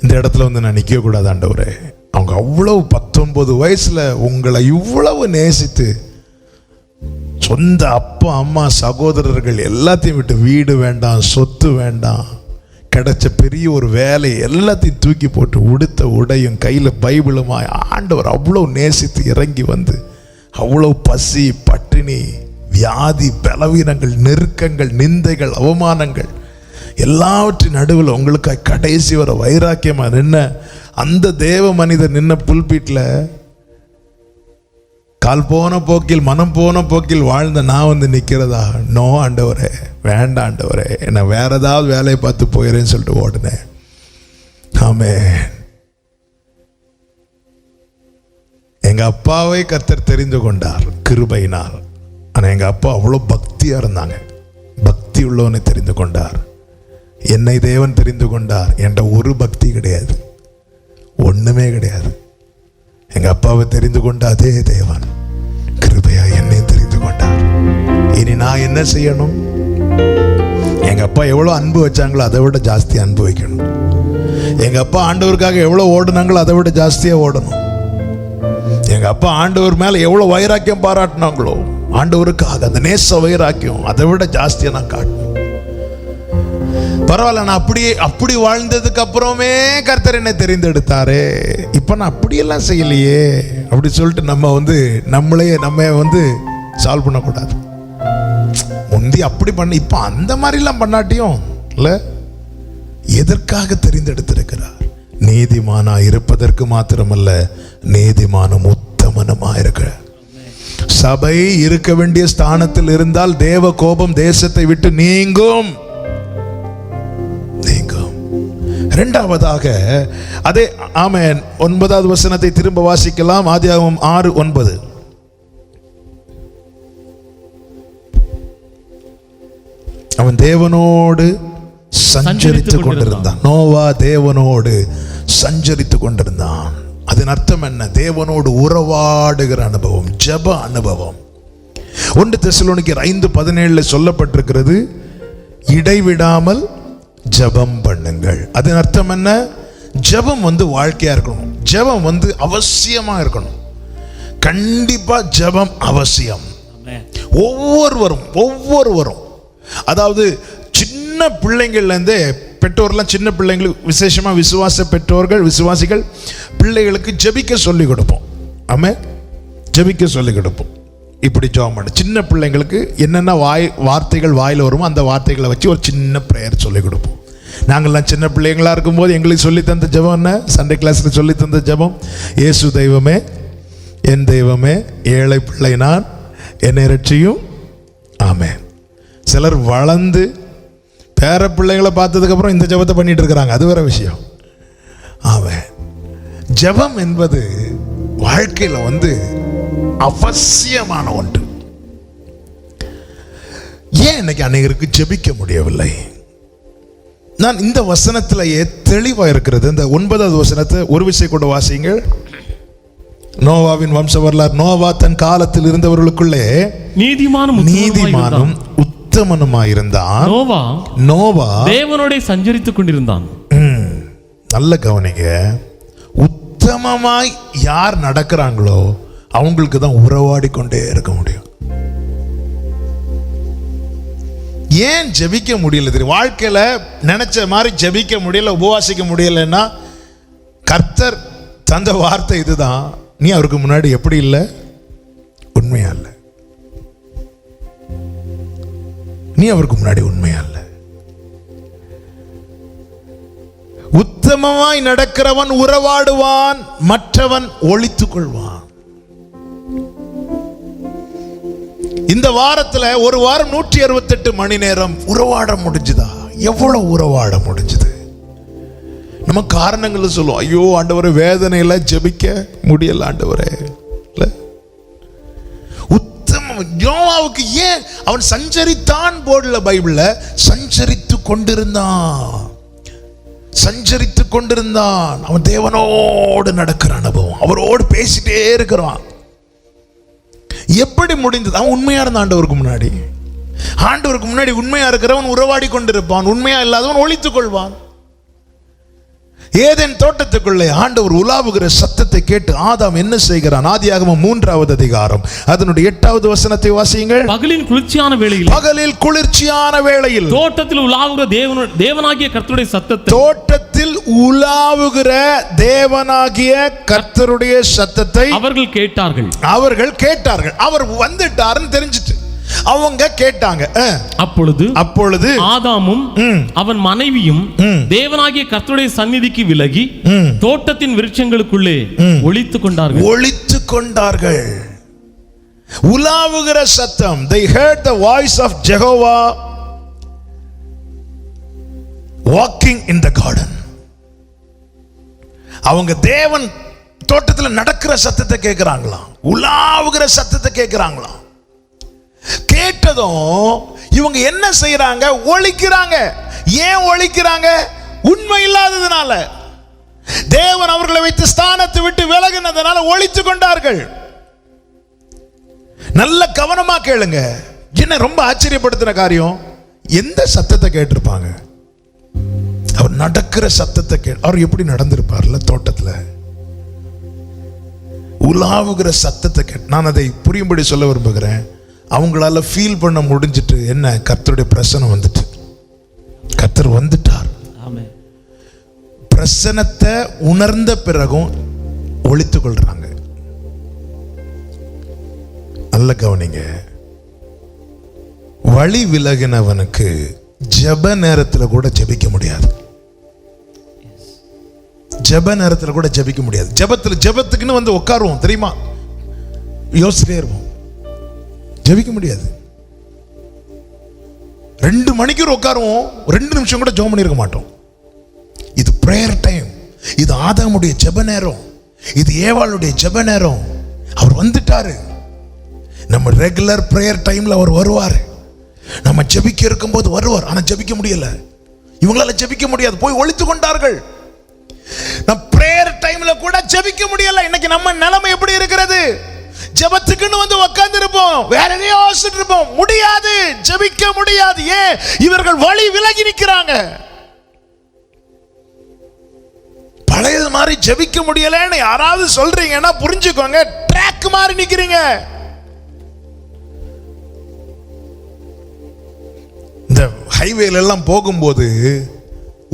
இந்த இடத்துல வந்து நான் நிற்கக்கூடாது ஆண்டவரே. அவங்க அவ்வளவு 19 வயசுல உங்களை இவ்வளவு நேசித்து, சொந்த அப்பா அம்மா சகோதரர்கள் எல்லாத்தையும் விட்டு, வீடு வேண்டாம், சொத்து வேண்டாம், கிடைச்ச பெரிய ஒரு வேலை எல்லாத்தையும் தூக்கி போட்டு, உடுத்த உடையும் கையில் பைபிளுமாய் ஆண்டவர் அவ்வளோ நேசித்து இறங்கி வந்து, அவ்வளோ பசி, பட்டினி, வியாதி, பலவீனங்கள், நெருக்கங்கள், நிந்தைகள், அவமானங்கள் எல்லாவற்றின் நடுவில் உங்களுக்கு கடைசி வர வைராக்கியமா நின்ன அந்த தேவ மனிதர் நின்ன புல்பீட்டில் கால் போன போக்கில் மனம் போன போக்கில் வாழ்ந்த நான் வந்து நிற்கிறதா? நோ ஆண்டவரே, வேண்டாம் ஆண்டவரே, என்ன வேற ஏதாவது வேலையை பார்த்து போயிறேன்னு சொல்லிட்டு ஓடினேன். ஆமென். எங்க அப்பாவை கர்த்தர் தெரிந்து கொண்டார் கிருபையினால். ஆனால் எங்க அப்பா அவ்வளோ பக்தியா இருந்தாங்க. பக்தி உள்ளவனை தெரிந்து கொண்டார். என்னை தேவன் தெரிந்து கொண்டார். என்கிட்ட ஒரு பக்தி கிடையாது, ஒண்ணுமே கிடையாது. எங்க அப்பாவை தெரிந்து கொண்ட அதே தேவன் கிருபையா என்னை தெரிந்து கொண்டார். இனி நான் என்ன செய்யணும்? எங்க அப்பா எவ்வளவு அன்பு வச்சாங்களோ அதை விட ஜாஸ்தி அன்பு வைக்கணும். எங்க அப்பா ஆண்டவருக்காக எவ்வளவு ஓடுனாங்களோ அதை விட ஜாஸ்தியா ஓடணும். எங்க அப்பா ஆண்டவர் மேல எவ்வளவு வைராக்கியம் பாராட்டினாங்களோ, ஆண்டவருக்காக அந்த நேச வைராக்கியம் அதை விட ஜாஸ்தியா நான் காட்டணும். பரவாயில்ல, நான் அப்படி வாழ்ந்ததுக்கு அப்புறமே கர்த்தர் என்னை தெரிந்தெடுத்தாரு. இப்ப நான் அப்படியெல்லாம் செய்யலையே அப்படி சொல்லிட்டு நம்ம சால்வ் பண்ணக்கூடாது. முந்தி அப்படி பண்ண, இப்ப அந்த மாதிரிலாம் பண்ணாட்டியும் இல்ல, எதற்காக தெரிந்தெடுத்திருக்கிறார்? நீதிமானா இருப்பதற்கு மாத்திரமல்ல, நீதிமானும் உத்தமனுமா இருக்க. சபை இருக்க வேண்டிய ஸ்தானத்தில் இருந்தால் தேவ கோபம் தேசத்தை விட்டு நீங்கும். இரண்டாவதாக அதே ஆமென் 9வது வசனத்தை திரும்ப வாசிக்கலாம். ஆதியாகமம் 6:9. அவன் தேவனோடு சஞ்சரித்துக் கொண்டிருந்தான். நோவா தேவனோடு சஞ்சரித்துக் கொண்டிருந்தான். அதன் அர்த்தம் என்ன? தேவனோடு உறவாடுகிற அனுபவம், ஜெப அனுபவம். 1 தெசலோனிக்கர் 5:17 சொல்லப்பட்டிருக்கிறது, இடைவிடாமல் ஜெபம் பண்ணுங்கள். அதன் அர்த்தம் என்ன? ஜெபம் வாழ்க்கையா இருக்கணும். ஜெபம் அவசியமா இருக்கணும். கண்டிப்பா ஜெபம் அவசியம். ஒவ்வொருவரும் அதாவது சின்ன பிள்ளைங்கள்ல இருந்து பெற்றோர்லாம், சின்ன பிள்ளைங்களுக்கு விசேஷமா விசுவாச பெற்றோர்கள், விசுவாசிகள் பிள்ளைகளுக்கு ஜெபிக்க சொல்லி கொடுப்போம். ஆமென். ஜெபிக்க சொல்லி கொடுப்போம். இப்படி ஜெபம் பண்ணு. சின்ன பிள்ளைங்களுக்கு என்னென்ன வார்த்தைகள் வாயில் வருமோ அந்த வார்த்தைகளை வச்சு ஒரு சின்ன ப்ரேயர் சொல்லி கொடுப்போம். நாங்கள்லாம் சின்ன பிள்ளைங்களாக இருக்கும்போது எங்களுக்கு சொல்லி தந்த ஜெபம் என்ன? சண்டே கிளாஸில் சொல்லி தந்த ஜெபம், இயேசு தெய்வமே, என் தெய்வமே, ஏழை பிள்ளை நான், என்னை ரட்சியும். ஆமென். சிலர் வளர்ந்து பேர பிள்ளைங்களை பார்த்ததுக்கப்புறம் இந்த ஜெபத்தை பண்ணிட்டு இருக்கிறாங்க, அது வேற விஷயம். ஆமென். ஜெபம் என்பது வாழ்க்கையில் அவசியமான ஒன்று. ஏன் இன்னைக்கு அநேகருக்கு ஜெபிக்க முடியவில்லை? நான் இந்த வசனத்திலேயே தெளிவா இருக்கிறது. இந்த 9வது வசனத்தை ஒரு விஷயம் கூட வாசிங்க. நோவாவின் வம்ச வரலாறு. நோவா தன் காலத்தில் இருந்தவர்களுக்குள்ளே நீதிமானும் உத்தமனுமாயிருந்தான். நோவா தேவனோட சஞ்சரித்துக் கொண்டிருந்தான். நல்ல கவனிங்க, உத்தமமாய் யார் நடக்கிறாங்களோ அவங்களுக்கு தான் உறவாடி கொண்டே இருக்க முடியும். ஏன் ஜெபிக்க முடியல தெரியும்? வாழ்க்கையில நினைச்ச மாதிரி ஜெபிக்க முடியல, உபவாசிக்க முடியலன்னா கர்த்தர் தந்த வார்த்தை இதுதான்: நீ அவருக்கு முன்னாடி எப்படி இல்லை? உண்மையா இல்லை. நீ அவருக்கு முன்னாடி உண்மையா இல்லை. உத்தமமாய் நடக்கிறவன் உறவாடுவான், மற்றவன் ஒளித்துக் கொள்வான். இந்த வாரத்துல ஒரு வாரம் 168 மணி நேரம் உறவாட முடிஞ்சுதா? எவ்வளவு உறவாட முடிஞ்சது? நம்ம காரணங்கள் சொல்லுவோம், ஐயோ ஆண்டவரே வேதனையில ஜெபிக்க முடியல ஆண்டவரே. உத்தம யோவாவுக்கு ஏன் அவன் சஞ்சரித்தான் போடல பைபிள்ல? சஞ்சரித்து கொண்டிருந்தான். அவன் தேவனோடு நடக்கிற அனுபவம், அவரோடு பேசிட்டே இருக்கிறான். எப்படி முடிந்தது? அவன் உண்மையா இருந்த ஆண்டவருக்கு முன்னாடி உண்மையா இருக்கிறவன் உறவாடி கொண்டிருப்பான், உண்மையா இல்லாதவன் ஒளித்துக் கொள்வான். ஏதேன் தோட்டத்துக்குள்ளே ஆண்டவர் உலாவுகிற சத்தத்தை கேட்டு ஆதாம் என்ன செய்கிறான்? ஆதியாகமம் 3வது அதிகாரம் அதனுடைய 8வது வசனத்தை வாசியுங்கள். பகலில் குளிர்ச்சியான வேளையில் தோட்டத்தில் உலாவுகிற தேவனாகிய கர்த்தருடைய சத்தத்தை அவர்கள் கேட்டார்கள். அவர் வந்துட்டாருன்னு தெரிஞ்சிட்டு அவங்க கேட்டாங்க. அப்பொழுது ஆதாமும் அவன் மனைவியும் தேவனாகிய கர்த்தருடைய சந்நிதிக்கு விலகி தோட்டத்தின் விருட்சங்களுக்குள்ளே ஒளித்துக் கொண்டார்கள். உலாவுகிற சத்தம். They heard the voice of Jehovah walking in the garden. அவங்க தேவன் தோட்டத்தில் நடக்கிற சத்தத்தை கேட்கிறாங்களாம், உலாவுகிற சத்தத்தை கேட்கிறாங்களாம். கேட்டதும் இவங்க என்ன செய்யறாங்க? ஒளிக்கிறாங்க. ஏன் ஒளிக்கிறாங்க? உண்மை இல்லாததுனால. தேவன் அவர்களை வைத்து ஸ்தானத்தை விட்டு விலகினதுனால ஒளித்துக் கொண்டார்கள். நல்ல கவனமா கேளுங்க. என்ன ரொம்ப ஆச்சரியப்படுத்தின காரியம், எந்த சத்தத்தை கேட்டிருப்பாங்க? அவர் நடக்கிற சத்தத்தை அவர் எப்படி நடந்திருப்பார்ல தோட்டத்துல? உலாவுகிற சத்தத்தை கேட்டு. நான் அதை புரியும்படி சொல்ல விரும்புகிறேன். அவங்களால ஃபீல் பண்ண முடிஞ்சிட்டு என்ன? கர்த்தருடைய பிரசனம் வந்துட்டு, கர்த்தர் வந்துட்டார். பிரசனத்தை உணர்ந்த பிறகும் ஒளித்துக் கொள்றாங்க. நல்ல கவனிங்க. வழி விலகினவனுக்கு ஜெப நேரத்தில் கூட ஜெபிக்க முடியாது. ஜெபத்துக்குன்னு வந்து உட்காருவோம் தெரியுமா? யோசிச்சிட்டே இருப்போம், ஜெபிக்க முடியாது. 2 மணிக்கு உட்காருவோம், 2 நிமிஷம் கூட ஜெபம் பண்ணிருக்க மாட்டோம். இது பிரேயர் டைம். இது ஆதாமுடைய ஜெப நேரம், இது ஏவாளுடைய ஜெப நேரம். அவர் வந்துட்டாரு. நம்ம ரெகுலர் பிரேயர் டைம்ல அவர் வருவார். நம்ம ஜெபிக்க இருக்கும்போது வருவார். ஆனா ஜெபிக்க முடியல, இவங்களால ஜெபிக்க முடியாது, போய் ஒளித்து கொண்டார்கள். நம்ம பிரேயர் டைம்ல கூட ஜெபிக்க முடியல. இன்னைக்கு நம்ம நிலைமை எப்படி இருக்கிறது? ஜெபத்துக்குன்னு வந்து உட்கார்ந்து இருப்போம், வேற எதையோ யோசிச்சுட்டு இருப்போம். முடியாது, ஜெபிக்க முடியாது. ஏன்? இவர்கள் வழி விலகி நிற்கிறாங்க. பழைய மாதிரி ஜெபிக்க முடியலன்னு யாராவது சொல்றீங்கன்னா புரிஞ்சுக்கோங்க, ட்ராக் மாதிரி நிக்கிறீங்க. இந்த ஹைவேல எல்லாம் போகும்போது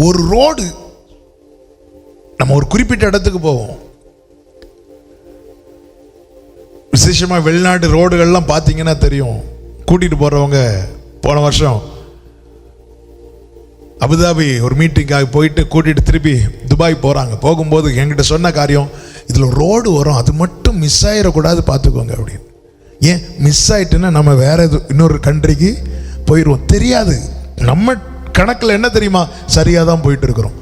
ஒரு ரோடு, நம்ம ஒரு குறிப்பிட்ட இடத்துக்கு போவோம். விசேஷமா வெளிநாட்டு ரோடுகள்லாம் பார்த்தீங்கன்னா தெரியும். கூட்டிட்டு போறவங்க போன வருஷம் அபுதாபி ஒரு மீட்டிங்காக போயிட்டு கூட்டிட்டு திருப்பி துபாய் போறாங்க. போகும்போது என்கிட்ட சொன்ன காரியம், இதுல ரோடு வரும், அது மட்டும் மிஸ் ஆயிடக்கூடாது பார்த்துக்கோங்க அப்படின்னு. ஏன் மிஸ் ஆயிட்டுன்னா நம்ம வேற இன்னொரு கண்ட்ரிக்கு போயிடுவோம். தெரியாது. நம்ம கணக்கில் என்ன தெரியுமா? சரியாக தான் போயிட்டு இருக்கிறோம்.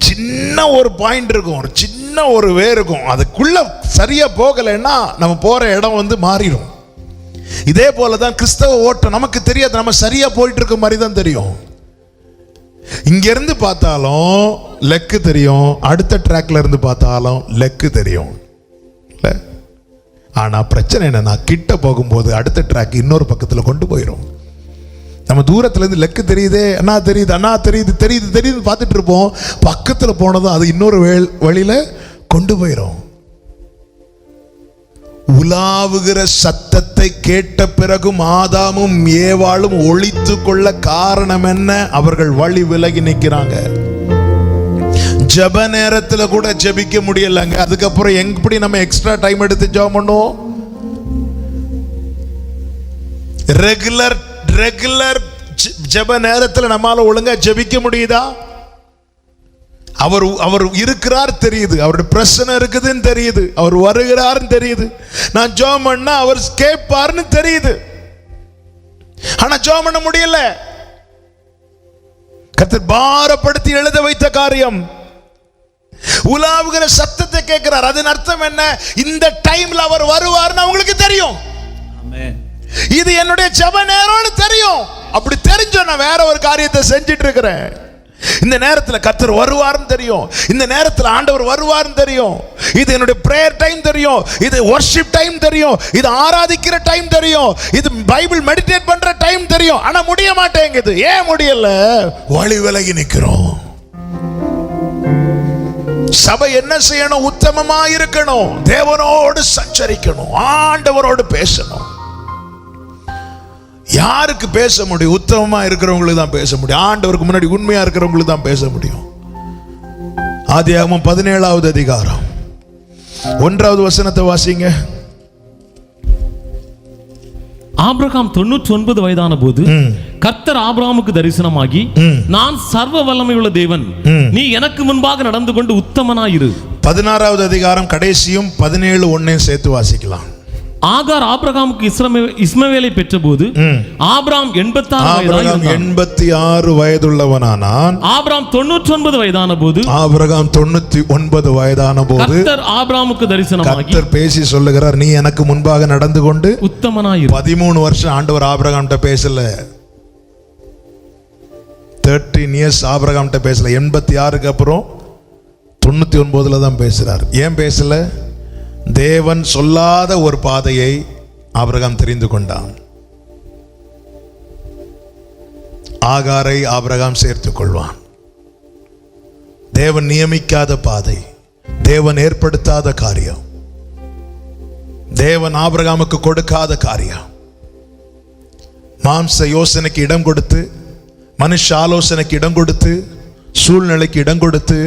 சின்ன ஒரு பாயிண்ட் இருக்கும், ஒரு சின்ன ஒரு வே இருக்கும், அதுக்குள்ள சரியா போகலைன்னா நம்ம போற இடம் வந்து மாறிடும். இதே போலதான் கிறிஸ்தவ ஓட்டம். நமக்கு தெரியாது, நம்ம சரியா போயிட்டு இருக்க மாதிரி தான் தெரியும். இங்க இருந்து பார்த்தாலும் லெக்கு தெரியும், அடுத்த ட்ராக்ல இருந்து பார்த்தாலும் லெக்கு தெரியும். ஆனா பிரச்சனை என்னன்னா, கிட்ட போகும்போது அடுத்த ட்ராக் இன்னொரு பக்கத்துல கொண்டு போயிடும். நம்ம தூரத்துல இருந்து லெக்கு தெரியுதே, அண்ணா தெரியுது, அண்ணா தெரியுது, தெரியுது தெரியுது பார்த்துட்டு இருப்போம். பக்கத்துல போனதும் அது இன்னொரு வழியில கொண்டு போயிடும். உலாவுகிற சத்தத்தை கேட்ட பிறகும் ஆதாமும் ஏவாளும் ஒளித்து கொள்ள காரணம் என்ன? அவர்கள் வழி விலகி நிற்கிறாங்க. ஜப நேரத்துல கூட ஜபிக்க முடியலங்க. அதுக்கப்புறம் எப்படி நம்ம எக்ஸ்ட்ரா டைம் எடுத்து ஜெபம் பண்ணுவோம்? ரெகுலர் ஜப நேரத்துல நம்மால ஒழுங்கா ஜபிக்க முடியுதா? அவர் இருக்கிறார் தெரியுது, அவருடைய பிரச்சனை இருக்குதுன்னு தெரியுது, அவர் வருகிறார்னு தெரியுது. நான் ஜெபம் பண்ணா அவர் கேட்பார்னு தெரியுது. ஆனா ஜெபம் பண்ண முடியல. கர்த்தர் பாரப்படுத்தி எழுத வைத்த காரியம். உலாவுகிற சத்தத்தை கேட்கிறார். அதன் அர்த்தம் என்ன? இந்த டைம்ல அவர் வருவார்னு அவங்களுக்கு தெரியும். இது என்னுடைய ஜெப நேரம்னு தெரியும். அப்படி தெரிஞ்ச நான் வேற ஒரு காரியத்தை செஞ்சிட்டு இருக்கிறேன். இந்த நேரத்தில் கர்த்தர் வருவார்னு தெரியும், இந்த நேரத்தில் ஆண்டவர் வருவார்னு தெரியும். இது என்னுடைய பிரேயர் டைம் தெரியும், இது வொர்ஷிப் டைம் தெரியும், இது ஆராதிக்கிற டைம் தெரியும், இது பைபிள் மெடிடேட் பண்ற டைம் தெரியும். ஆனா முடிய மாட்டேங்குது. ஏன் முடியல? வழி விலகி நிற்கிறோம். சபை என்ன செய்யணும்? உத்தமமா இருக்கணும், தேவனோடு சஞ்சரிக்கணும், ஆண்டவரோடு பேசணும். யாருக்கு பேச முடியும்? உத்தமமா இருக்கிறவங்களுக்கு தான் பேச முடியும். ஆண்டவருக்கு முன்னாடி உண்மையா இருக்கிறவங்களுக்கு தான் பேச முடியும். ஆதியாகமம் 17வது அதிகாரம் 1வது வசனத்தை வாசிங்க. ஆபிரகாம் 99 வயதான போது கர்த்தர் ஆபிரகாமுக்கு தரிசனமாகி, நான் சர்வ வல்லமையுள்ள தேவன், நீ எனக்கு முன்பாக நடந்து கொண்டு உத்தமனாயிரு. 16வது அதிகாரம் கடைசியும் 17:1 சேர்த்து வாசிக்கலாம். ஆகார் ஆபிரகாமுக்கு இஸ்மவேலை பெற்றபோது ஆபிரகாம் 86 வயதுள்ளவனானான். ஆபிரகாம் 99 வயதான போது ஆபிரகாம் 99 வயதான போது கர்த்தர் ஆபிரகாமுக்கு தரிசனமாகி கர்த்தர் பேசி சொல்லுகிறார், நீ எனக்கு முன்பாக நடந்து கொண்டு உத்தமனாயிரு. 13 வருஷம் ஆண்டவர் ஆபிரகாம்கிட்ட பேசல. 13 இயர்ஸ் ஆபிரகாம்கிட்ட பேசல. 86க்கு அப்புறம் 99ல தான் பேசுறார். ஏன் பேசல? தேவன் சொல்லாத ஒரு பாதையை ஆபிரகாம் தெரிந்து கொண்டான். ஆகாரை ஆபிரகாம் சேர்த்துக் கொள்வான். தேவன் நியமிக்காத பாதை, தேவன் ஏற்படுத்தாத காரியம், தேவன் ஆபிரகாமுக்கு கொடுக்காத காரியம். மாம்ச யோசனைக்கு இடம் கொடுத்து, மனுஷ ஆலோசனைக்கு இடம் கொடுத்து, சூழ்நிலைக்கு இடம் கொடுத்து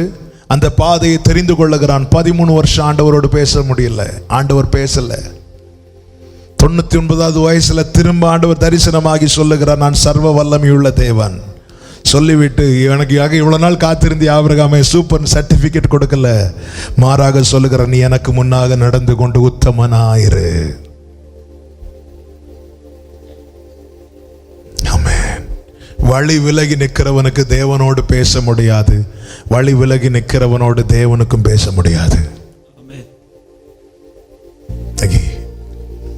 அந்த பாதையை தெரிந்து கொள்ளுகிறான். 13 வருஷம் ஆண்டவரோடு பேச முடியல. ஆண்டவர் பேசல. 99வது வயசுல திரும்ப ஆண்டவர் தரிசனமாகி சொல்லுகிறார், நான் சர்வ வல்லமையுள்ள தேவன். சொல்லிவிட்டு எனக்கு இவ்வளவு நாள் காத்திருந்தி ஆபிரகாமே சூப்பர் சர்டிபிகேட் கொடுக்கல, மாறாக சொல்லுகிறார், நீ எனக்கு முன்னாக நடந்து கொண்டு உத்தமனாயிரு. வழி விலகி நிற்கிறவனுக்கு தேவனோடு பேச முடியாது, வழி விலகி நிற்கிறவனோடு தேவனுக்கும் பேச முடியாது.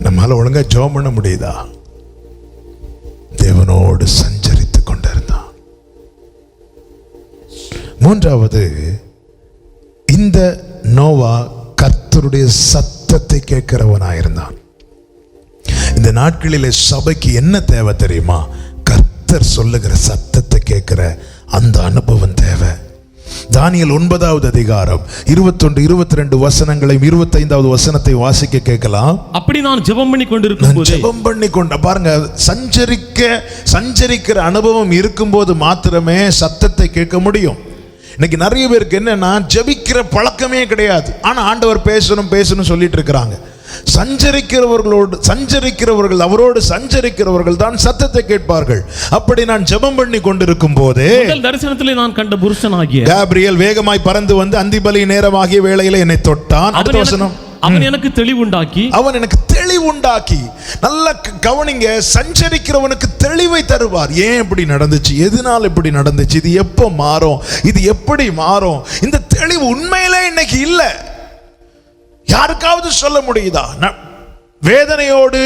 நம்மால ஒழுங்கா ஜெபம் பண்ண முடியுதா? தேவனோடு சஞ்சரித்து கொண்டிருந்தான். 3வது, இந்த நோவா கர்த்தருடைய சத்தத்தை கேட்கிறவனாயிருந்தான். இந்த நாட்களிலே சபைக்கு என்ன தேவை தெரியுமா? கர்த்தர் சொல்லுகிற சத்தத்தை கேட்கிற அந்த அனுபவம் தேவை. தானியேல் 9வது அதிகாரம் 21, 22 வசனங்களையும் 25வது வசனத்தை வாசிக்க கேட்கலாம். அப்படி நான் ஜெபம் பண்ணி கொண்டிருக்கும் பாருங்க, சஞ்சரிக்கிற அனுபவம் இருக்கும்போது மாத்திரமே சத்தத்தை கேட்க முடியும். இன்னைக்கு நிறைய பேருக்கு என்னன்னா, ஜெபிக்கிற பழக்கமே கிடையாது. ஆனா ஆண்டவர் பேசணும் சொல்லிட்டு இருக்கிறாங்க. சஞ்சரிக்கிறவர்கள் அவரோடு சஞ்சரிக்கிறவர்கள் தான் சத்தத்தை கேட்பார்கள். அப்படி நான் ஜெபம் பண்ணி கொண்டிருக்கும் போதே தரிசனத்திலே நான் கண்ட புருஷனாகிய காபிரியேல் வேகமாய் பறந்து வந்து அந்திபலி நேரமாகிய வேளையில என்னை தொட்டான். அடுத்த வசனம், அவன் எனக்கு தெளிவுண்டாக்கி. நல்லா கவனிங்க, சஞ்சரிக்கிறவனுக்கு தெளிவை தருவார். ஏன் இப்படி நடந்துச்சு, எதனால் இப்படி நடந்துச்சு, இது எப்போ மாறும், இது எப்படி மாறும், இந்த தெளிவு உண்மையிலே இன்னைக்கு இல்லை. யாருக்காவது சொல்ல முடியுதா? வேதனையோடு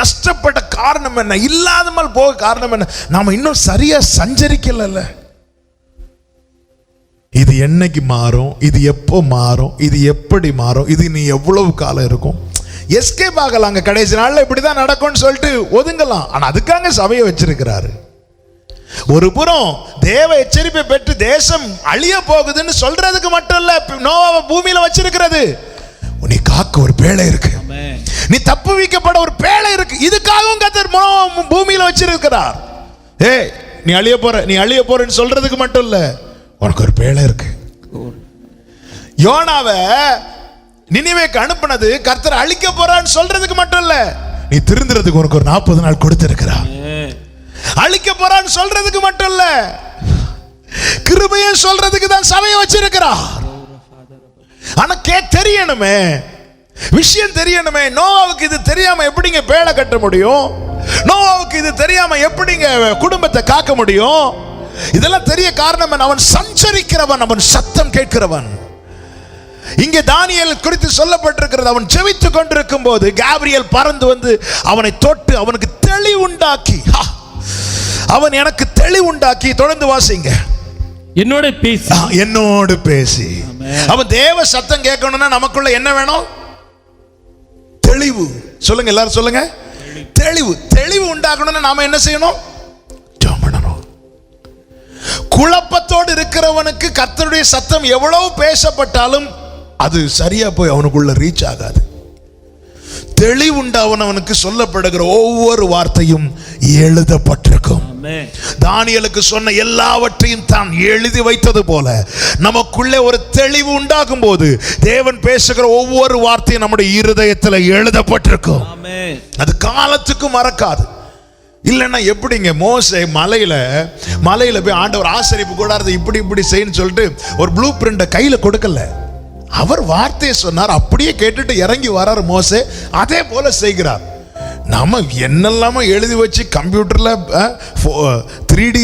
நஷ்டப்பட்ட காரணம் என்ன, இல்லாதமல் போக காரணம் என்ன? நாம இன்னும் சரியா சஞ்சரிக்கல. இது என்னைக்கு மாறும், இது எப்போ மாறும், இது எப்படி மாறும், இது நீ எவ்வளவு காலம் இருக்கும், எஸ்கேப் ஆகலாங்க. கடைசி நாள்ல இப்படிதான் நடக்கும்னு சொல்லிட்டு ஒதுங்கலாம். ஆனா அதுக்காக சபையை வச்சிருக்கிறாரு. ஒரு புறம் தேவ எச்சரிப்பை பெற்று தேசம் அழிய போகுதுன்னு சொல்றதுக்கு மட்டும் இல்ல, நோவாவை பூமியில வச்சிருக்கிறது. நீ காக்க ஒரு பேழை இருக்கு, நீ தப்பு வைக்கப்பட ஒரு பேழை இருக்கு. இதுக்காகவும் கர்த்தர் பூமியில வச்சிருக்கிறார். ஏய், நீ அழிய போற, நீ அழிய போறன்னு சொல்றதுக்கு மட்டும் இல்ல, உனக்கு ஒரு பேழை இருக்கு. யோனாவை நினிவேக்கு அனுப்புனது கர்த்தர் அழிக்க போறான்னு சொல்றதுக்கு மட்டும் இல்ல, நீ திருந்துறதுக்கு உனக்கு ஒரு 40 நாள் கொடுத்திருக்கிறார். அழிக்க போறான்னு சொல்றதுக்கு மட்டும் இல்ல, கிருபையை சொல்றதுக்கு தான் சபையை வச்சிருக்கிறார். ஆனா தெரியணுமே, விஷயம் தெரியணுமே. நோவாவுக்கு இது தெரியாம எப்படிங்க பேழை கட்ட முடியும்? நோவாவுக்கு இது தெரியாம எப்படிங்க குடும்பத்தை காக்க முடியும்? இதெல்லாம் தெரிய காரணம், அவன் சஞ்சரிக்கிறவன், அவன் சத்தம் கேட்கிறவன். இங்கே தானியேல் குறித்து சொல்லப்பட்டிருக்கிறது, அவன் ஜெபித்துக் கொண்டிருக்கும் போது காபிரியேல் பறந்து வந்து அவனை தொட்டு அவனுக்கு தெளிவுண்டாக்கி, அவன் எனக்கு தெளிவுண்டாக்கி. தொடர்ந்து வாசிங்க. என்னோடு பேசி. அவன் தேவ சத்தம் கேட்கணும்னா நமக்குள்ள என்ன வேணும்? தெளிவு. சொல்லுங்க, எல்லாரும் சொல்லுங்க. தெளிவு. தெளிவு உண்டாக்கணும்னா நாம என்ன செய்யணும்? குழப்பத்தோடு இருக்கிறவனுக்கு கர்த்தருடைய சத்தம் எவ்வளவு பேசப்பட்டாலும் அது சரியா போய் அவனுக்குள்ள ரீச் ஆகாது. தெளிவுண்டாவனவனுக்கு சொல்லப்படுகிற ஒவ்வொரு வார்த்தையும் எழுதப்பட்டிருக்கும். தானியேலுக்கு சொன்ன எல்லாவற்றையும் தான் எழுதி வைத்தது போல நமக்குள்ளே ஒரு தெளிவு உண்டாகும் போது தேவன் பேசுகிற ஒவ்வொரு வார்த்தையும் நம்முடைய இருதயத்தில் எழுதப்பட்டிருக்கும். அது காலத்துக்கு மறக்காது. இல்லைன்னா எப்படிங்க மோசே மலையில போய் ஆண்டவர் ஆசரிப்பு கூடாது இப்படி இப்படி செய்யணும்னு சொல்லிட்டு ஒரு ப்ளூ பிரிண்ட கையில கொடுக்கல. அவர் வார்த்தையை சொன்னார், அப்படியே கேட்டுட்டு இறங்கி வரார் மோசே. அதே போல செய்கிறார். நம்ம என்னெல்லாமோ எழுதி வச்சு கம்ப்யூட்டர்ல 3D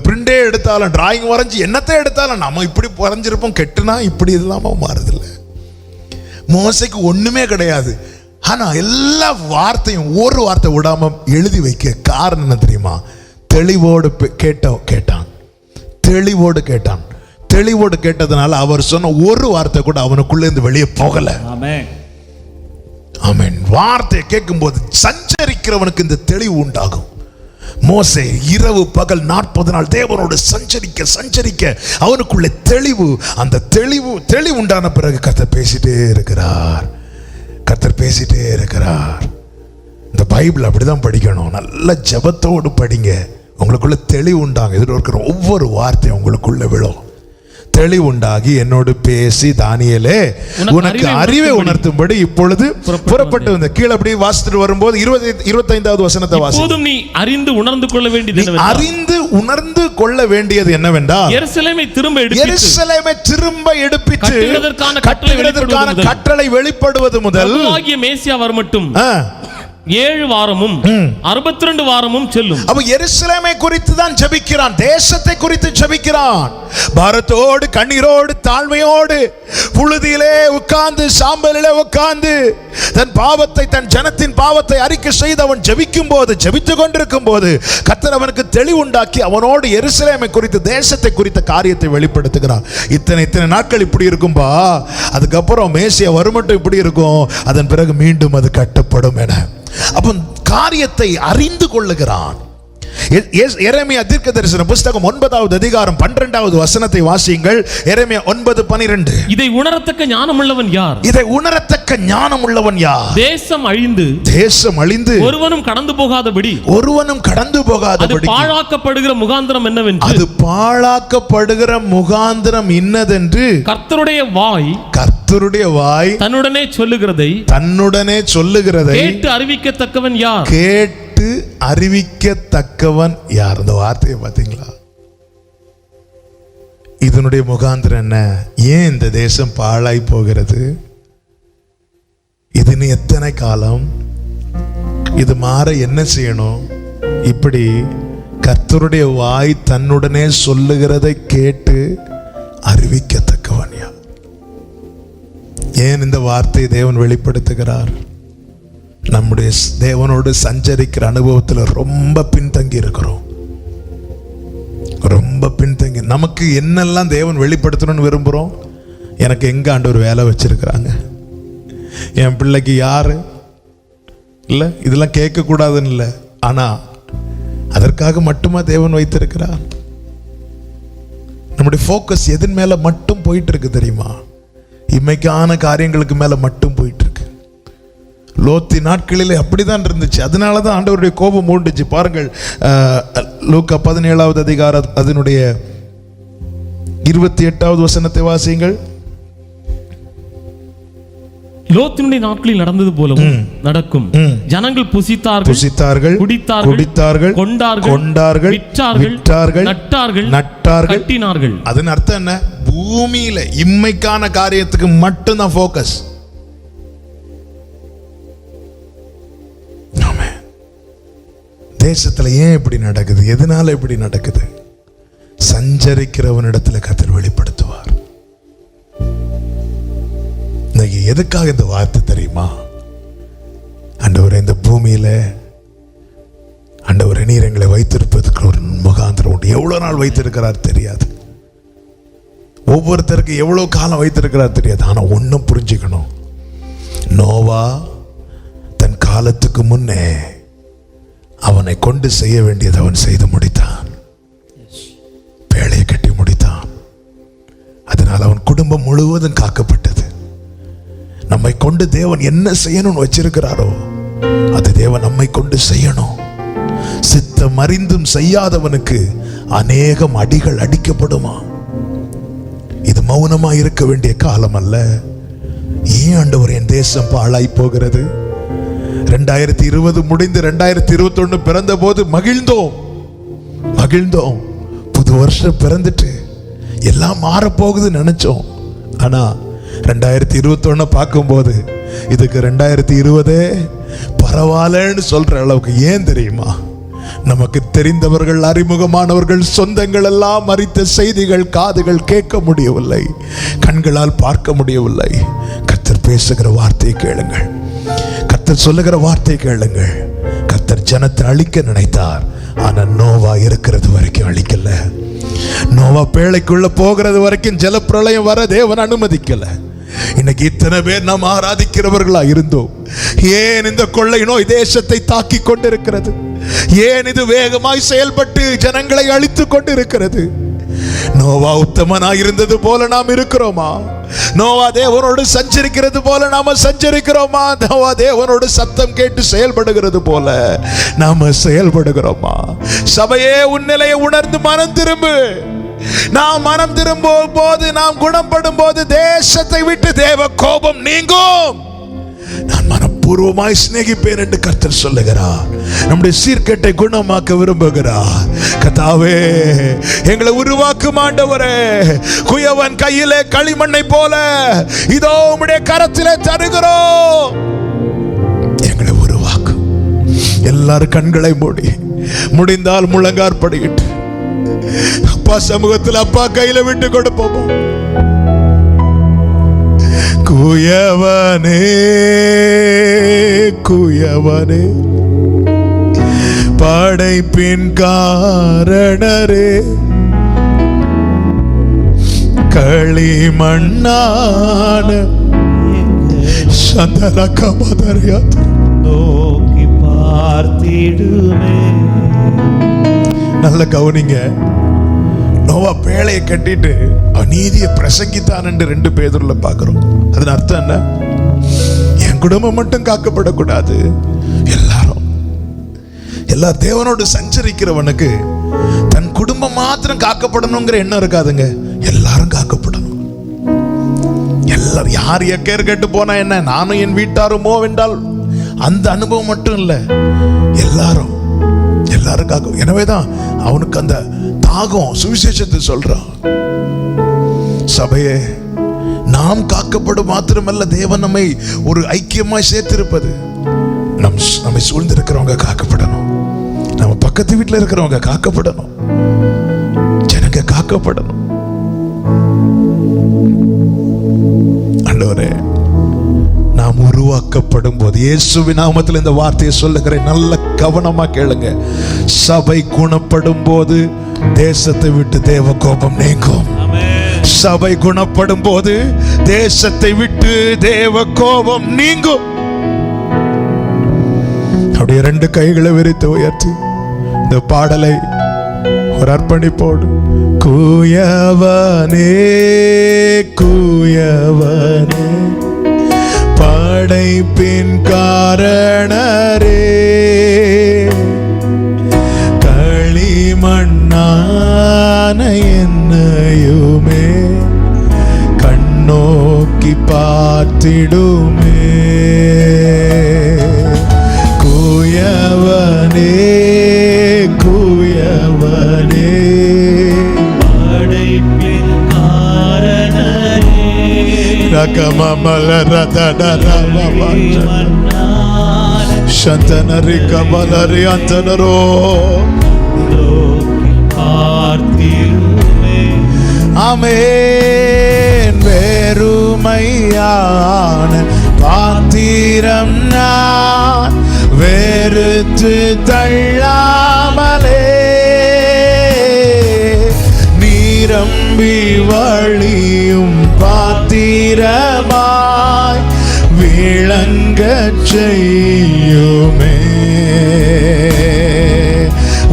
பிரிண்டே எடுத்தாலும், டிராயிங் வரைஞ்சி என்னத்தை எடுத்தாலும் நம்ம இப்படி வரைஞ்சிருப்போம், கெட்டுனா இப்படி இல்லாம மாறுதில்லை. மோசைக்கு ஒண்ணுமே கிடையாது. ஆனா எல்லா வார்த்தையும் ஒரு வார்த்தை விடாம எழுதி வைக்க காரணம் என்ன தெரியுமா? தெளிவோடு கேட்டான். தெளிவோடு கேட்டான். தெளிவோடு கேட்டதுனால அவர் சொன்ன ஒரு வார்த்தை கூட அவனுக்குள்ள இருந்து வெளியே போகல. ஆமென். வார்த்தையை கேட்கும் போது சஞ்சரிக்கிறவனுக்கு இந்த தெளிவு உண்டாகும். மோசே இரவு பகல் 40 நாள் தேவனோடு சஞ்சரிக்க அவனுக்குள்ள தெளிவு. அந்த தெளிவு உண்டான பிறகு கர்த்தர் பேசிட்டே இருக்கிறார். இந்த பைபிள் அப்படிதான் படிக்கணும். நல்ல ஜெபத்தோடு படிங்க. உங்களுக்குள்ள தெளிவு உண்டாங்க. இதில் இருக்கிற ஒவ்வொரு வார்த்தையும் உங்களுக்குள்ள விழும். தெளிவுண்டாகி என்னோடு பேசி, தானியேலே உனக்கு அறிவை உணர்த்தும்படி இப்பொழுது புறப்பட்டு வந்த. கீழே அப்படியே வாசித்து வரும்போது 25வது வசனத்தை வாசி. இப்போதும் நீ அறிந்து உணர்ந்து கொள்ள வேண்டியது என்னவென்றால் எருசலேமை திரும்ப எடுப்பித்து கட்டுவதற்கான கட்டளை வெளிப்படுவது முதல் மேசியா வரமட்டும் 7 வாரமும் 62 வாரமும் செல்லும். அப்ப எருசலேமை குறித்து தான் ஜெபிக்கிறான். தேசத்தை குறித்து ஜெபிக்கிறான். பாரத்தோடு, கண்ணீரோடு, தாழ்மையோடு, புழுதியிலே உட்கார்ந்து, சாம்பலிலே உட்கார்ந்து தன் ஜனத்தின் பாவத்தை அறிக்கை செய்து அவன் ஜெபிக்கும் போது, ஜெபித்துக் கொண்டிருக்கும் போது கர்த்தர் அவனுக்கு தெளிவுண்டாக்கி அவனோடு எருசலேமை குறித்து, தேசத்தை குறித்த காரியத்தை வெளிப்படுத்துகிறான். இத்தனை நாட்கள் இப்படி இருக்கும்பா, அதுக்கப்புறம் மேசியா வருமட்டும் இப்படி இருக்கும், அதன் பிறகு மீண்டும் அது கட்டப்படும் என அப்ப காரியத்தை அறிந்து கொள்ளுகிறான். எரேமியா தீர்க்கதரிசன புத்தகம் 9வது அதிகாரம் 12வது வசனத்தை வாசியுங்கள். எரேமியா 9:12. இதை உணரத்தக்க ஞானமுள்ளவன் யார்? தேசம் அழிந்து ஒருவனும் கடந்து போகாதபடி பாழாக்கப்படுகிற முகாந்திரம் என்னவென்று, அது பாழாக்கப்படுகிற முகாந்திரம் இன்னதென்று கர்த்தருடைய வாய் தன்னுடனே சொல்லுகிறதை கேட்டு அறிவிக்கத்தக்கவன் யார்? அறிவிக்கத்தக்கவன் யார்? அந்த வார்த்தையை பார்த்தீங்களா? இதனுடைய முகாந்திரம் என்ன? ஏன் இந்த தேசம் பாழாய் போகிறது? இது நீ எத்தனை காலம்? இது மாற என்ன செய்யணும்? இப்படி கர்த்தருடைய வாய் தன்னுடனே சொல்லுகிறதை கேட்டு அறிவிக்கத்தக்கவன் யார்? ஏன் இந்த வார்த்தையை தேவன் வெளிப்படுத்துகிறார்? நம்முடைய தேவனோடு சஞ்சரிக்கிற அனுபவத்தில் ரொம்ப பின்தங்கி இருக்கிறோம். ரொம்ப பின்தங்கி. நமக்கு என்னெல்லாம் தேவன் வெளிப்படுத்தணும்னு விரும்புகிறோம். எனக்கு எங்க ஆண்டவர் வேலை வச்சிருக்கிறாங்க, என் பிள்ளைக்கு யாரு இல்லை, இதெல்லாம் கேட்கக்கூடாதுன்னு இல்லை, ஆனால் அதற்காக மட்டுமா தேவன் வைத்திருக்கிறார்? நம்முடைய ஃபோக்கஸ் எதன் மேல மட்டும் போயிட்டு இருக்கு தெரியுமா? இம்மைக்கான காரியங்களுக்கு மேல மட்டும் போயிட்டு இருக்கு. லோத்தி நாட்களில் அப்படிதான் இருந்துச்சு. அதனால தான் ஆண்டவருடைய கோபம் மூண்டுச்சு. பாருங்கள், லூக்கா 17வது அதிகாரம் அதனுடைய 28வது வசனத்தை வாசியுங்கள். லோத்தினுடைய நாட்களில் நடந்தது போலவும் நடக்கும். ஜனங்கள் புசித்தார்கள், குடித்தார்கள், கொண்டார்கள், விற்றார்கள், நட்டார்கள், கட்டினார்கள். அதன் அர்த்தம் என்ன? பூமியில இம்மைக்கான காரியத்துக்கு மட்டும் தான் ஃபோக்கஸ். தேசத்துல ஏன் இப்படி நடக்குது? எதனால இப்படி நடக்குது? சஞ்சரிக்கிறவனிடத்துல கர்த்தர் வெளிப்படுத்துவார். எதுக்காக இந்த வார்த்தை தெரியுமா? ஆண்டவரே, இந்த பூமியில ஆண்டவரே நீர் எங்களை வைத்திருப்பதற்கு ஒரு முகாந்திரம் உண்டு. எவ்வளவு நாள் வைத்திருக்கிறார் தெரியாது, ஒவ்வொருத்தருக்கு எவ்வளவு காலம் வைத்திருக்கிறார் தெரியாது. ஆனா ஒன்னும் புரிஞ்சுக்கணும், நோவா தன் காலத்துக்கு முன்னே அவனை கொண்டு செய்ய வேண்டியது அவன் செய்து முடித்தான். பேழையை கட்டி முடித்தான். அதனால் அவன் குடும்பம் முழுவதும் காக்கப்பட்டது. நம்மை கொண்டு தேவன் என்ன செய்யணும்னு வச்சிருக்கிறாரோ அது தேவன் நம்மை கொண்டு செய்யணும். சித்தம் அறிந்தும் செய்யாதவனுக்கு அநேகம் அடிகள் அடிக்கப்படுமா? இது மௌனமா இருக்க வேண்டிய காலம் அல்ல. ஏன் ஆண்டவர் என் தேசம் பாழாய் போகிறது? 2020 முடிந்து 2021 பிறந்த போது மகிழ்ந்தோம். புது வருஷம் பிறந்துட்டு எல்லாம் மாறப்போகுது நினைச்சோம். ஆனா 2021 பார்க்கும்போது இதுக்கு 2020 பரவாயில்லன்னு சொல்ற அளவுக்கு. ஏன் தெரியுமா? நமக்கு தெரிந்தவர்கள், அறிமுகமானவர்கள், சொந்தங்கள் எல்லாம் மறித்த செய்திகள் காதுகள் கேட்க முடியவில்லை, கண்களால் பார்க்க முடியவில்லை. கர்த்தர் பேசுகிற வார்த்தையை கேளுங்கள், கர்த்தர் சொல்லுகிற வார்த்தையை கேளுங்கள். கர்த்தர் ஜனத்தை அழிக்க நினைத்தார், ஆனா நோவா இருக்கிறது வரைக்கும் அழிக்கல. நோவா பேழைக்குள்ள போகிறது வரைக்கும் ஜலப்பிரளயம் வர தேவன் அனுமதிக்கல. இன்னைக்கு இத்தனை பேர் நாம் ஆராதிக்கிறவர்களா இருந்தோம். ஏன் இந்த கொள்ளை நோய் தேசத்தை தாக்கி கொண்டிருக்கிறது? ஏன் இது வேகமாய் செயல்பட்டு ஜனங்களை அழித்துக் கொண்டிருக்கிறது? நோவா உத்தமனாய் இருந்தது போல நாம் இருக்கிறோமா? நோவா தேவனோடு சஞ்சரிக்கிறது போல நாம சஞ்சரிக்கிறோமா? நோவா தேவனோடு சத்தம் கேட்டு செயல்படுகிறது போல நாம செயல்படுகிறோமா? சபையே, உன் நிலையை உணர்ந்து மனம் திரும்பு. நாம் மனம் திரும்பும் போது, நாம் குணப்படும் போது தேசத்தை விட்டு தேவ கோபம் நீங்கும். நான் மனப்பூர்வமாய் சிநேகிப்பேன் என்று கர்த்தர் சொல்லுகிறார். நம்முடைய சீர்கேட்டை குணமாக்க விரும்புகிறார். கர்த்தாவே, எங்களை உருவாக்கும் ஆண்டவரே. குயவன் கையிலே களிமண்ணை போல இதோ உம்முடைய கரத்திலே தருகிறோம். எங்களை உருவாக்கும். எல்லாரும் கண்களை மூடி, முடிந்தால் முழங்காற்படியிட்டு அப்பா சமூகத்தில் அப்பா கையில விட்டு கொடுப்போம். குயவனே, குயவனே, படைப்பின் காரணரே, களிமண்ணான சந்தரகமதரியா நோக்கி பார்த்திடுமே. நல்ல கவனிங்க. நோவா பேழையை கட்டிட்டு அநீதியை பிரசங்கித்தான் என்று 2 பேதுருல பார்க்கிறோம். அதன் அர்த்தம் என்ன? என் குடும்பம் மட்டும் காக்கப்படக்கூடாது, எல்லா தேவனோடு சஞ்சரிக்கிறவனுக்கு தன் குடும்பம் மாத்திரம் காக்கப்படணுங்கிற எண்ணம் இருக்காதுங்க. எல்லாரும் காக்கப்படணும். எல்லாரும், யார் எக்கேர் கேட்டு போனா என்ன, நானும் என் வீட்டாருமோ என்றால் அந்த அனுபவம் மட்டும் இல்லை, எல்லாரும் காக்க. எனவேதான் அவனுக்கு அந்த தாகம் சுவிசேஷத்தை சொல்றான். சபையே, நாம் காக்கப்படும் மாத்திரமல்ல, தேவன் நம்மை ஒரு ஐக்கியமாய் சேர்த்திருப்பது. நம்மை சூழ்ந்திருக்கிறவங்க காக்கப்படணும், நம்ம பக்கத்து வீட்டில் இருக்கிறவங்க காக்கப்படணும், ஜனங்க காக்கப்படணும். ஆண்டவரே, நாம் உருவாக்கப்படும் போது, இயேசுவின் நாமத்தில் இந்த வார்த்தையை சொல்லுகிறேன், நல்ல கவனமா கேளுங்க. சபை குணப்படும் போது தேசத்தை விட்டு தேவ கோபம் நீங்கும். சபை குணப்படும் போது தேசத்தை விட்டு தேவ கோபம் நீங்கும். அப்படியே 2 கைகளை விரித்து உயர்த்தி இந்த பாடலை ஒரு அர்ப்பணிப்போடு, கூயவனே கூயவனே படைப்பின் காரணரே, களிமண்ணான என்னையுமே கண்ணோக்கி பார்த்திடுமே. கூயவனே கூயவனே படைப்பின் காரணரே, ரகமமல ரதடரவவ சந்தனரி கமலரி அந்தனரோ பார்த்திடுமே. ஆமென். வெறுமையான பாத்திரம் நான் வெறுத்து தள்ளாமலே, நீரம்பி வழியும் பாத்திரமாய் விளங்கச் செய்யுமே.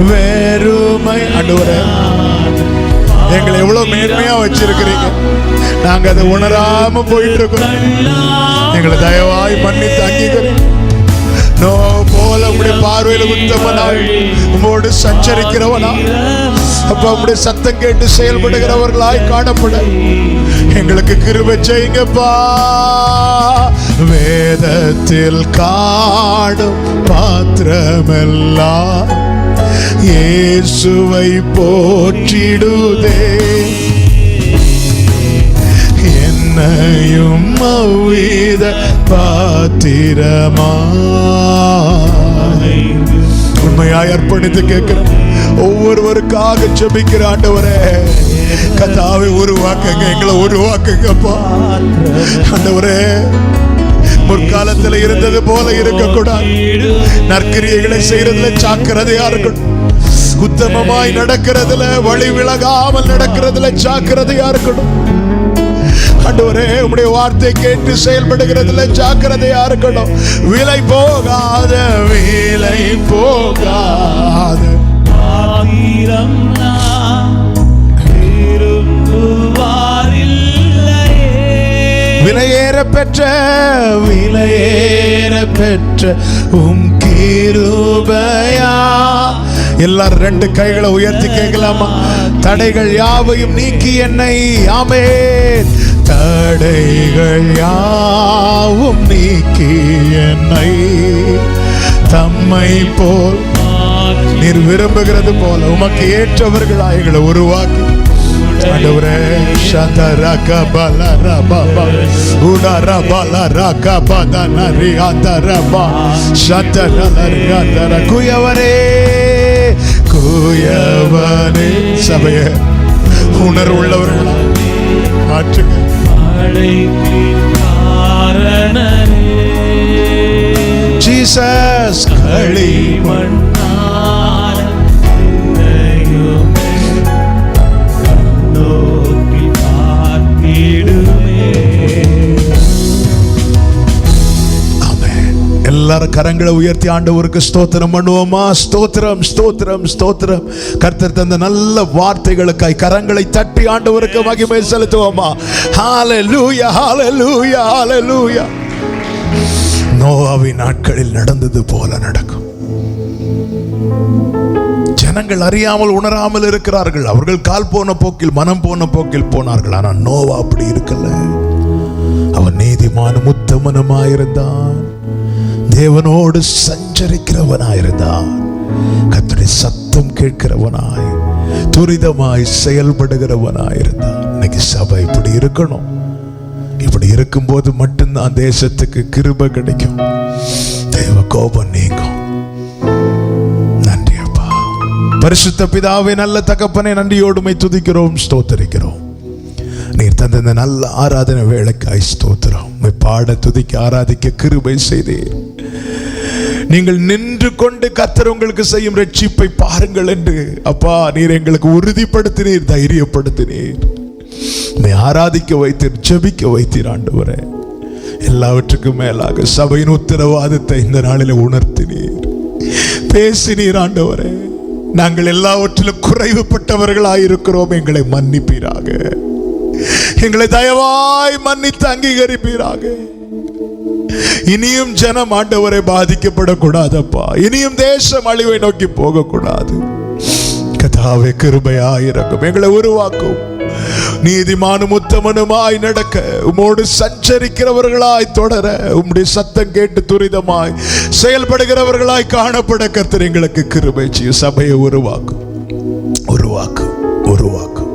வெறுமை ஆண்டவரே, எங்களை எவ்வளவு மேன்மையா வச்சிருக்கிறீங்க, நாங்க அதை உணராம போயிட்டு இருக்கோம். எங்களை தயவாய் மன்னித்து அங்கீகரி. நோ போல உம்முடைய பார்வையில உத்தமனாய் உம்மோடு சஞ்சரிக்கிறவனா அப்ப உம்முடைய சத்தம் கேட்டு செயல்படுகிறவர்களாய் காணப்பட எங்களுக்கு கிருபை செய்யுங்கப்பா. வேதத்தில் காணும் பாத்திரமெல்லாம் இயேசுவை போற்றிடுதே, என்னையும் அவ்வித பாத்திரமா உண்மையாய் அர்ப்பணித்து கேட்கிறேன். ஒவ்வொருவருக்காக ஜெபிக்கிற ஆண்டவரே, கர்த்தாவை உருவாக்குங்க, எங்களை உருவாக்குங்கப்பா. ஆண்டவரே, முற்காலத்தில் இருந்தது போல இருக்கக்கூடாது. நற்கிரியைகளை செய்யறதுல ஜாக்கிரதையா இருக்கணும். உத்தமமாய் நடக்கிறதுல, வழி விலகாமல் நடக்கிறதுல ஜாக்கிரதையா இருக்கணும். ஆண்டவரே, உம்முடைய வார்த்தை கேட்டு செயல்படுகிறதுல ஜாக்கிரதையா இருக்கணும். விலை போகாத விலை போகாத ஆயிரம் விலையேற பெற்ற உம் கிருபையா. எல்லாரும் 2 கைகளை உயர்த்தி கேட்கலாமா? தடைகள் யாவையும் நீக்கி என்னை, ஆமென். தடைகள் யாவும் நீக்கி என்னை தம்மை போல் நீர் விரும்புகிறது போல உமக்கு ஏற்றவர்களா எங்களை உருவாக்கி ஆண்டவரே, சதரக பலரபா உடரபலரக பதனரி அதரபா சதரலரி அதர. குயவனே குயவனே, சபையே உணர்வுள்ளவர்களா மாற்றுங்க. ஜீசஸ் களிமண் எல்லாரும் கரங்களை உயர்த்தி ஆண்டவருக்கு ஸ்தோத்திரம் பண்ணுவோமா? ஸ்தோத்திரம் ஸ்தோத்திரம் ஸ்தோத்திரம். கர்த்தர் தந்த நல்ல வார்த்தைகளுக்காய் கரங்களை தட்டி ஆண்டவருக்கு மகிமை செலுத்துவோமா? ஹalleluya ஹalleluya ஹalleluya. நோவாவின் நாட்களில் நடந்தது போல நடக்கும். ஜனங்கள் அறியாமல் உணராமல் இருக்கிறார்கள். அவர்கள் கால் போன போக்கில், மனம் போன போக்கில் போனார்கள். ஆனால் நோவா அப்படி இருக்கல. அவன் நீதிமானும் உத்தமனுமாயிருந்தான். தேவனோடு சஞ்சரிக்கிறவனாயிருந்தான். கர்த்தருடைய சத்தம் கேட்கிறவனாய், துரிதமாய் செயல்படுகிறவனாயிருந்தான். இன்னைக்கு சபை இப்படி இருக்கணும். இப்படி இருக்கும்போது மட்டும்தான் தேசத்துக்கு கிருபை கிடைக்கும், தேவ கோபம் நீங்கும். நன்றி அப்பா. பரிசுத்த பிதாவே, நல்ல தகப்பனே, நன்றியோடுமை துதிக்கிறோம், ஸ்தோத்தரிக்கிறோம். நீர் தந்த இந்த நல்ல ஆராதனை வேளைக்காய் ஸ்தோத்திரம். உம்மை பாட துதிக்க ஆராதிக்க கிருபை செய்தீர். நீங்கள் நின்று கொண்டு கர்த்தர் உங்களுக்கு செய்யும் ரட்சிப்பை பாருங்கள் என்று அப்பா நீர் எங்களுக்கு உறுதிப்படுத்தினீர், தைரியப்படுத்தினீர். உம்மை ஆராதிக்க வைத்தீர், ஜெபிக்க வைத்தீர் ஆண்டவரே. எல்லாவற்றுக்கும் மேலாக சபையின் உத்தரவாதத்தை இந்த நாளில் உணர்த்தினீர், பேசினீர் ஆண்டவரே. நாங்கள் எல்லாவற்றிலும் குறைவுபட்டவர்களாயிருக்கிறோம், எங்களை மன்னிப்பீராக. எங்களை தயவாய் மன்னித்து அங்கீகரிப்பீராக. இனியும் ஜனம் ஆண்டவரை பாதிக்கப்படக்கூடாதப்பா. இனியும் தேசம் அழிவை நோக்கி போகக்கூடாது. கர்த்தாவே கிருபையாயிரக்கும், எங்களை உருவாக்கும். நீதிமானும் உத்தமனுமாய் நடக்க, உம்மோடு சஞ்சரிக்கிறவர்களாய் தொடர, உம்முடைய சத்தம் கேட்டு துரிதமாய் செயல்படுகிறவர்களாய் காணப்பட கர்த்தர் எங்களுக்கு கிருபை செய்யும். சபையை உருவாக்கும், உருவாக்கும், உருவாக்கும்.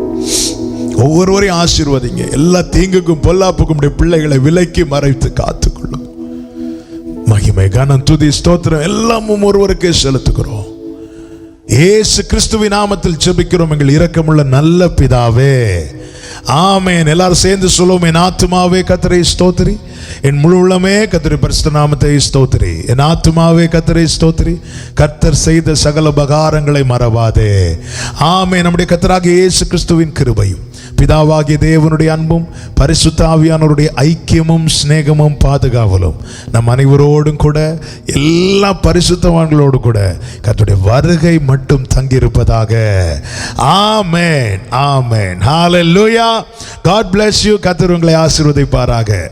ஒவ்வொருவரையும் ஆசீர்வதிங்க. எல்லா தீங்குக்கும் பொல்லாப்புக்கும் பிள்ளைகளை விலக்கி மறைத்து காத்துக்கொள்ளும். மகிமை கனம் துதி ஸ்தோத்திரம் எல்லாமும் ஒருவருக்கே செலுத்துகிறோம். இயேசு கிறிஸ்துவின் நாமத்தில் ஜெபிக்கிறோம் எங்கள் இரக்கமுள்ள நல்ல பிதாவே, ஆமென். எல்லாரும் சேர்ந்து சொல்லுவோம். என் ஆத்துமாவே கர்த்தரை ஸ்தோத்திரி, என் முழு உள்ளமே கர்த்தருடைய பரிசுத்த நாமத்தை ஸ்தோத்திரி. என் ஆத்துமாவே கர்த்தரை ஸ்தோத்திரி, கர்த்தர் செய்த சகல உபகாரங்களை மறவாதே. ஆமென். நம்முடைய கர்த்தராகிய இயேசு கிறிஸ்துவின் கிருபையும் பிதாவாகிய தேவனுடைய அன்பும் பரிசுத்த ஆவியானவருடைய ஐக்கியமும் சிநேகமும் பாதுகாவலும் நம் அனைவரோடும் கூட எல்லா பரிசுத்தவான்களோடு கூட கர்த்தருடைய வருகை மட்டும் தங்கியிருப்பதாக. ஆமென், ஆமென். ஹalleluya. God bless you. கர்த்தர் உங்களை ஆசீர்வதிப்பாராக.